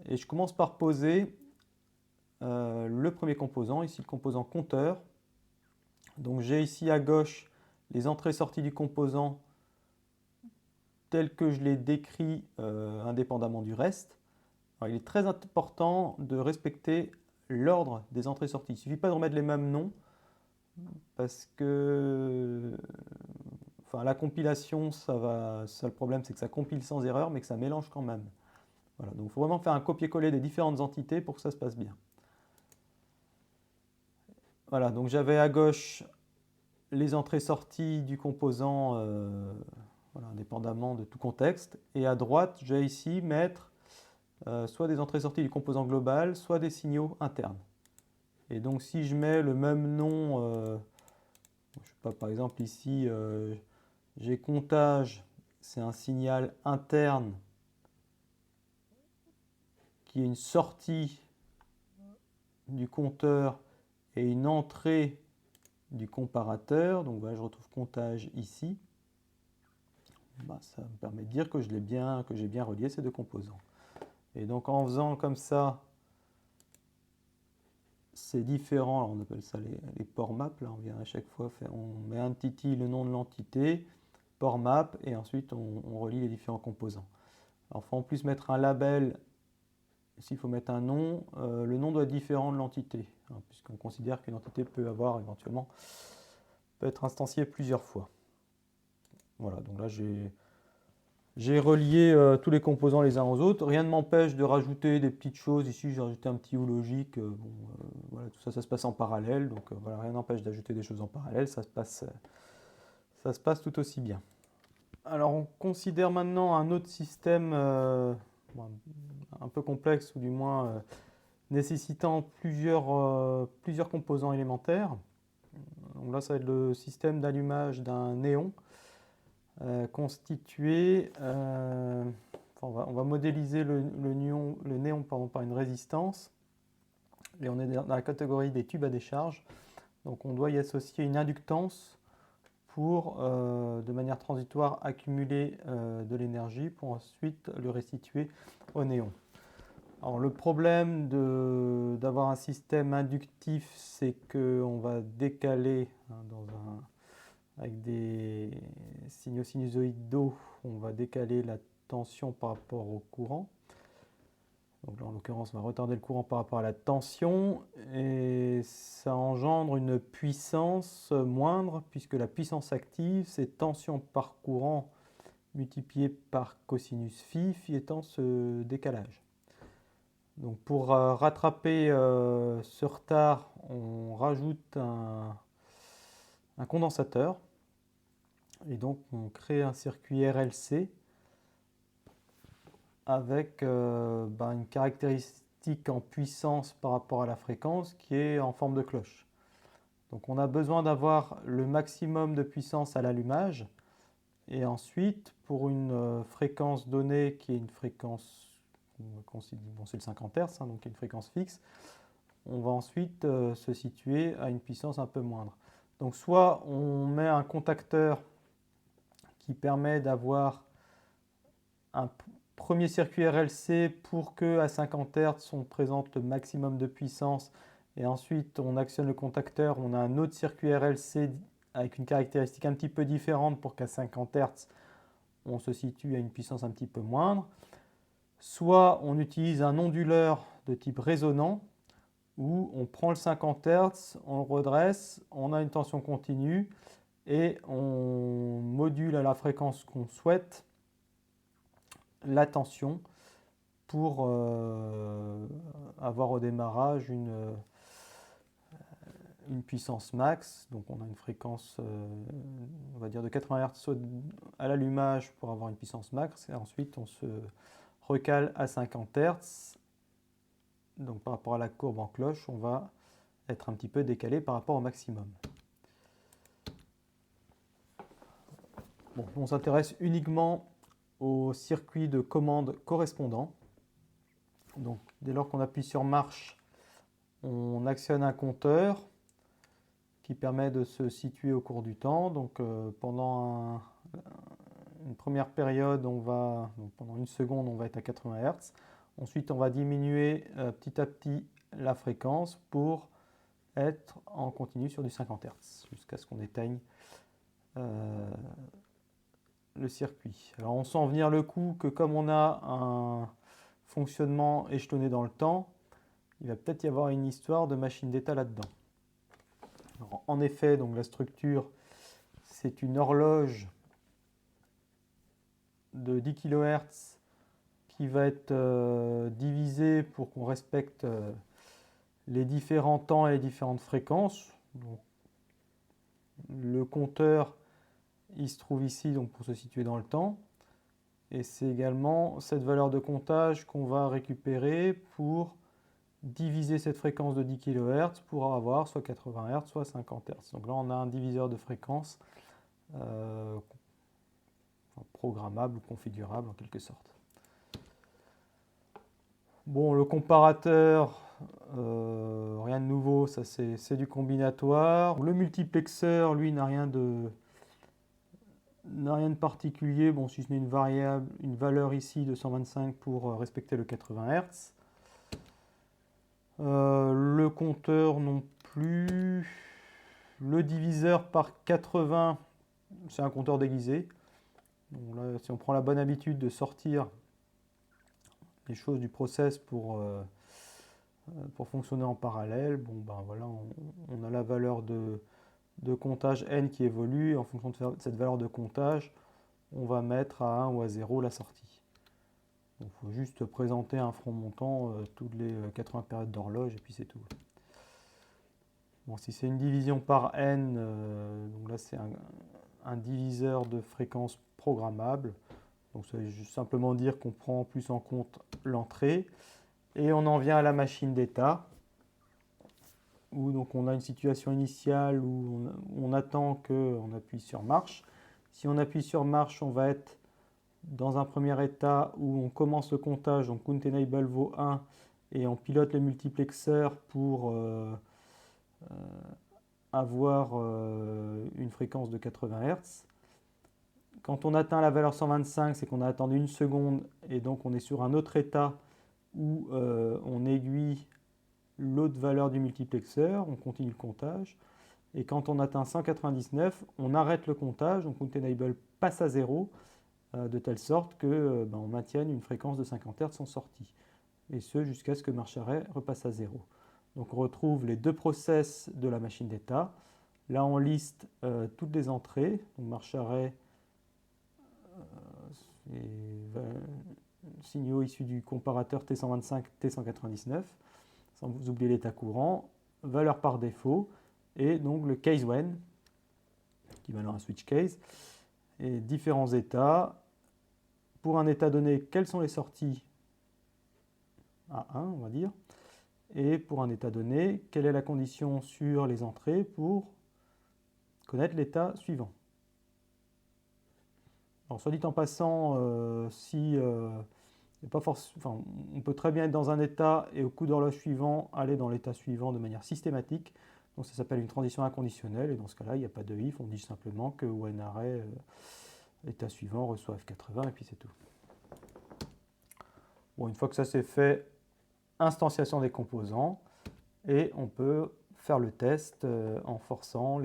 A: Et je commence par poser le premier composant, ici le composant compteur. Donc j'ai ici à gauche les entrées-sorties du composant telles que je les décris indépendamment du reste. Alors, il est très important de respecter l'ordre des entrées-sorties. Il ne suffit pas de remettre les mêmes noms parce que la compilation, le problème c'est que ça compile sans erreur mais que ça mélange quand même. Voilà, donc il faut vraiment faire un copier-coller des différentes entités pour que ça se passe bien. Voilà, donc j'avais à gauche les entrées-sorties du composant indépendamment de tout contexte. Et à droite, je vais ici mettre soit des entrées-sorties du composant global, soit des signaux internes. Et donc si je mets le même nom, je sais pas, par exemple ici, j'ai comptage, c'est un signal interne qui est une sortie du compteur et une entrée du comparateur. Donc voilà, je retrouve comptage ici. Ça me permet de dire que j'ai bien relié ces deux composants. Et donc en faisant comme ça, c'est différent. Alors, on appelle ça les port maps. Là, on vient à chaque fois faire, on met un petit le nom de l'entité, port map, et ensuite on relie les différents composants. Alors, il faut en plus mettre un label. S'il faut mettre un nom, le nom doit être différent de l'entité, puisqu'on considère qu'une entité peut avoir éventuellement peut être instanciée plusieurs fois. Voilà, donc là j'ai relié tous les composants les uns aux autres. Rien ne m'empêche de rajouter des petites choses. Ici, j'ai rajouté un petit ou logique. Voilà, tout ça, ça se passe en parallèle. Donc voilà, rien n'empêche d'ajouter des choses en parallèle. Ça se passe tout aussi bien. Alors, on considère maintenant un autre système un peu complexe, ou du moins nécessitant plusieurs composants élémentaires. Donc là, ça va être le système d'allumage d'un néon. Constitué, on va modéliser le néon par une résistance, et on est dans la catégorie des tubes à décharge, donc on doit y associer une inductance pour, de manière transitoire, accumuler de l'énergie pour ensuite le restituer au néon. Alors le problème d'avoir un système inductif, c'est qu'on va décaler avec des signaux sinusoïdaux, on va décaler la tension par rapport au courant. Donc là, en l'occurrence, on va retarder le courant par rapport à la tension, et ça engendre une puissance moindre, puisque la puissance active, c'est tension par courant multiplié par cosinus phi, phi étant ce décalage. Donc pour rattraper ce retard, on rajoute un condensateur. Et donc, on crée un circuit RLC avec une caractéristique en puissance par rapport à la fréquence qui est en forme de cloche. Donc, on a besoin d'avoir le maximum de puissance à l'allumage. Et ensuite, pour une fréquence donnée qui est une fréquence, c'est le 50 Hz, donc une fréquence fixe, on va ensuite se situer à une puissance un peu moindre. Donc, soit on met un contacteur qui permet d'avoir un premier circuit RLC pour que à 50 Hz on présente le maximum de puissance, et ensuite on actionne le contacteur, on a un autre circuit RLC avec une caractéristique un petit peu différente pour qu'à 50 Hz on se situe à une puissance un petit peu moindre. Soit on utilise un onduleur de type résonant où on prend le 50 Hz, on le redresse, on a une tension continue et on module à la fréquence qu'on souhaite la tension pour avoir au démarrage une puissance max. Donc on a une fréquence on va dire de 80 Hz à l'allumage pour avoir une puissance max, et ensuite on se recale à 50 Hz. Donc par rapport à la courbe en cloche, on va être un petit peu décalé par rapport au maximum. Bon, on s'intéresse uniquement au circuit de commande correspondant. Donc dès lors qu'on appuie sur marche, on actionne un compteur qui permet de se situer au cours du temps. Donc pendant une première période, pendant une seconde, on va être à 80 Hz. Ensuite, on va diminuer petit à petit la fréquence pour être en continu sur du 50 Hz jusqu'à ce qu'on éteigne le circuit. Alors on sent venir le coup que comme on a un fonctionnement échelonné dans le temps, il va peut-être y avoir une histoire de machine d'état là-dedans. En effet, donc la structure, c'est une horloge de 10 kHz qui va être divisée pour qu'on respecte les différents temps et les différentes fréquences. Donc, le compteur, il se trouve ici donc pour se situer dans le temps. Et c'est également cette valeur de comptage qu'on va récupérer pour diviser cette fréquence de 10 kHz pour avoir soit 80 Hz, soit 50 Hz. Donc là, on a un diviseur de fréquence programmable ou configurable en quelque sorte. Bon, le comparateur, rien de nouveau, ça c'est du combinatoire. Le multiplexeur, lui, n'a rien de particulier, bon, si ce n'est une variable, une valeur ici de 125 pour respecter le 80 Hz. Le compteur non plus. Le diviseur par 80, c'est un compteur déguisé. Donc là, si on prend la bonne habitude de sortir les choses du process pour fonctionner en parallèle, bon ben voilà, on a la valeur de comptage n qui évolue. Et en fonction de cette valeur de comptage, on va mettre à 1 ou à 0 la sortie. Il faut juste présenter un front montant toutes les 80 périodes d'horloge et puis c'est tout. Bon, si c'est une division par n, donc là c'est un diviseur de fréquence programmable. Donc ça veut juste simplement dire qu'on prend plus en compte l'entrée. Et on en vient à la machine d'état, où donc on a une situation initiale où on attend qu'on appuie sur marche. Si on appuie sur marche, on va être dans un premier état où on commence le comptage, donc count enable vaut 1, et on pilote le multiplexeur pour avoir une fréquence de 80 Hz. Quand on atteint la valeur 125, c'est qu'on a attendu une seconde, et donc on est sur un autre état où on aiguille l'autre valeur du multiplexeur, on continue le comptage. Et quand on atteint 199, on arrête le comptage, donc count enable passe à 0, de telle sorte que on maintienne une fréquence de 50 Hz en sortie. Et ce, jusqu'à ce que marche arrêt repasse à 0. Donc on retrouve les deux process de la machine d'état. Là, on liste toutes les entrées. Donc marche arrêt, signaux issus du comparateur T125, T199, sans vous oublier l'état courant, valeur par défaut, et donc le case when, équivalent à switch case, et différents états. Pour un état donné, quelles sont les sorties à 1, on va dire, et pour un état donné, quelle est la condition sur les entrées pour connaître l'état suivant. Alors, soit dit en passant, on peut très bien être dans un état et au coup d'horloge suivant, aller dans l'état suivant de manière systématique. Donc ça s'appelle une transition inconditionnelle et dans ce cas-là, il n'y a pas de if, on dit simplement que when arrêt, état suivant reçoit F80 et puis c'est tout. Bon, une fois que ça c'est fait, instanciation des composants et on peut faire le test en forçant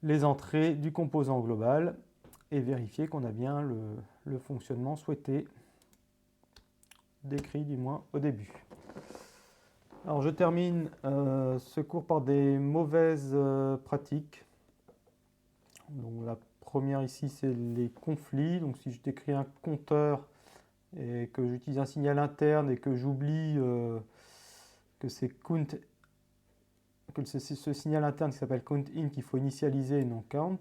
A: les entrées du composant global et vérifier qu'on a bien le fonctionnement souhaité, décrit du moins au début. Alors je termine ce cours par des mauvaises pratiques. Donc la première ici c'est les conflits. Donc si je décris un compteur et que j'utilise un signal interne et que j'oublie que c'est ce signal interne qui s'appelle count in qu'il faut initialiser et non count.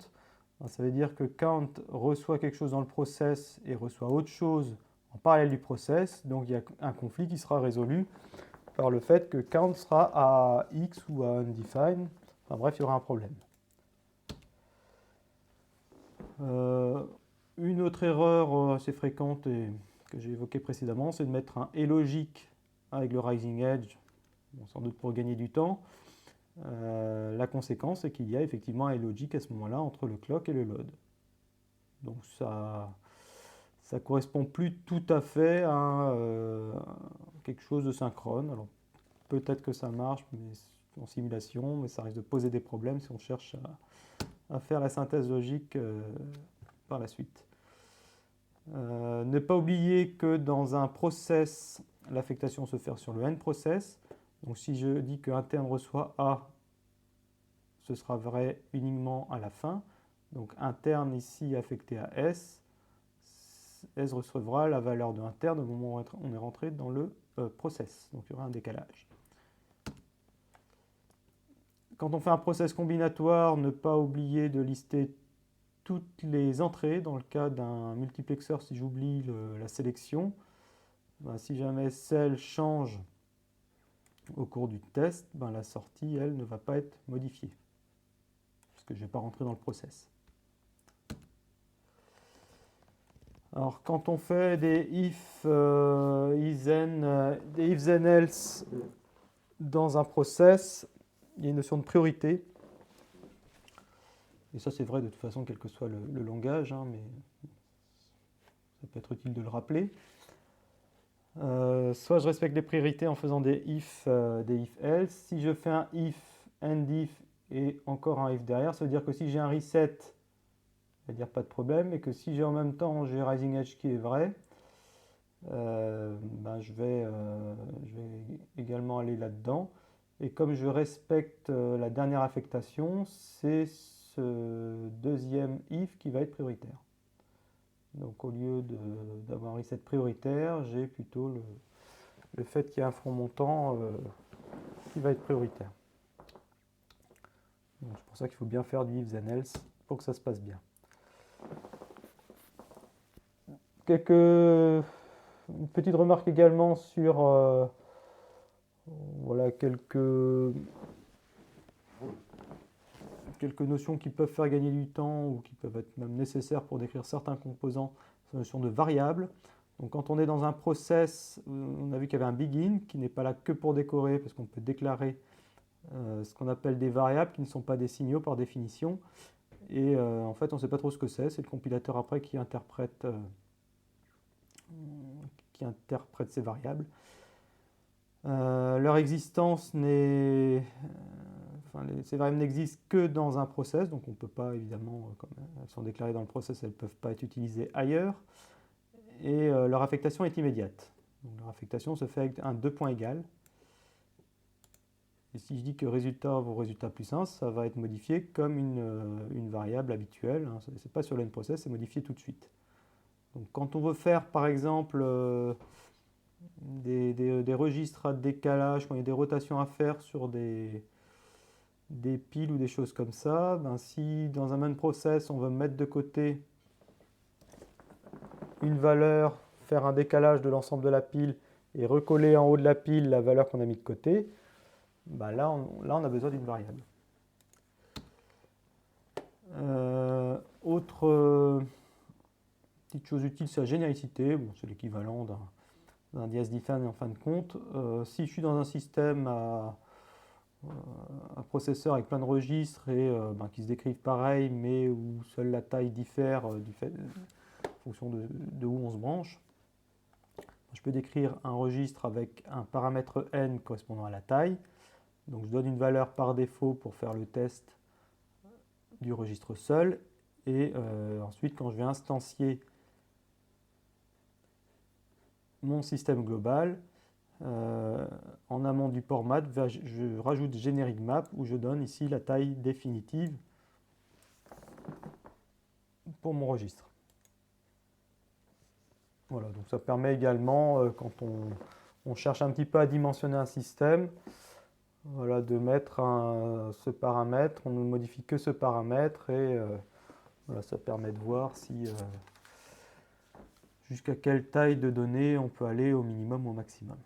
A: Alors, ça veut dire que count reçoit quelque chose dans le process et reçoit autre chose en parallèle du process. Donc il y a un conflit qui sera résolu par le fait que count sera à x ou à undefined. Enfin bref, il y aura un problème. Une autre erreur assez fréquente et que j'ai évoquée précédemment, c'est de mettre un et logique avec le rising edge, bon, sans doute pour gagner du temps. La conséquence, c'est qu'il y a effectivement un logique à ce moment-là entre le clock et le load. Donc ça correspond plus tout à fait à quelque chose de synchrone. Alors,
B: peut-être que ça marche mais en simulation, mais ça risque de poser des problèmes si on cherche à faire la synthèse logique par la suite. Ne pas oublier que dans un process, l'affectation se fait sur le n process. Donc si je dis qu'un terme reçoit A, ce sera vrai uniquement à la fin. Donc interne ici affecté à S, S recevra la valeur de interne au moment où on est rentré dans le process. Donc il y aura un décalage. Quand on fait un process combinatoire, ne pas oublier de lister toutes les entrées. Dans le cas d'un multiplexeur, si j'oublie la sélection, ben, si jamais celle change au cours du test, ben, la sortie, elle, ne va pas être modifiée, parce que je ne vais pas rentrer dans le process. Alors, quand on fait des if, des if then else dans un process, il y a une notion de priorité. Et ça, c'est vrai de toute façon, quel que soit le langage, hein, mais ça peut être utile de le rappeler. Soit je respecte les priorités en faisant des if else. Si je fais un if, end if et encore un if derrière, ça veut dire que si j'ai un reset, ça veut dire pas de problème, et que si j'ai en même temps j'ai rising edge qui est vrai, ben je vais également aller là-dedans. Et comme je respecte la dernière affectation, c'est ce deuxième if qui va être prioritaire. Donc au lieu d'avoir un reset prioritaire, j'ai plutôt le fait qu'il y a un front montant qui va être prioritaire. C'est pour ça qu'il faut bien faire du if then else pour que ça se passe bien. Une petite remarque également sur voilà, quelques notions qui peuvent faire gagner du temps ou qui peuvent être même nécessaires pour décrire certains composants. C'est la notion de variable. Donc quand on est dans un process, on a vu qu'il y avait un begin qui n'est pas là que pour décorer, parce qu'on peut déclarer ce qu'on appelle des variables qui ne sont pas des signaux par définition. Et en fait, on ne sait pas trop ce que c'est. C'est le compilateur après qui interprète ces variables. Leur existence ces variables n'existent que dans un process, donc on ne peut pas, évidemment, comme elles sont déclarées dans le process, elles ne peuvent pas être utilisées ailleurs. Et leur affectation est immédiate. Donc, leur affectation se fait avec un 2 points égal. Et si je dis que résultat vaut résultat plus 1, ça va être modifié comme une variable habituelle. Hein. Ce n'est pas sur l'NProcess, c'est modifié tout de suite. Donc, quand on veut faire, par exemple, des registres à décalage, quand il y a des rotations à faire sur des piles ou des choses comme ça, ben si dans un même process, on veut mettre de côté une valeur, faire un décalage de l'ensemble de la pile et recoller en haut de la pile la valeur qu'on a mis de côté, ben là, on a besoin d'une variable. Autre petite chose utile, c'est la généricité. Bon, c'est l'équivalent d'un dsdifn en fin de compte. Si je suis dans un système à processeur avec plein de registres et qui se décrivent pareil, mais où seule la taille diffère en fonction de où on se branche, je peux décrire un registre avec un paramètre n correspondant à la taille. Donc je donne une valeur par défaut pour faire le test du registre seul. Et ensuite, quand je vais instancier mon système global, en amont du port mat, je rajoute generic map où je donne ici la taille définitive pour mon registre. Voilà, donc ça permet également, quand on cherche un petit peu à dimensionner un système, voilà, de mettre ce paramètre, on ne modifie que ce paramètre et voilà, ça permet de voir si jusqu'à quelle taille de données on peut aller au minimum ou au maximum.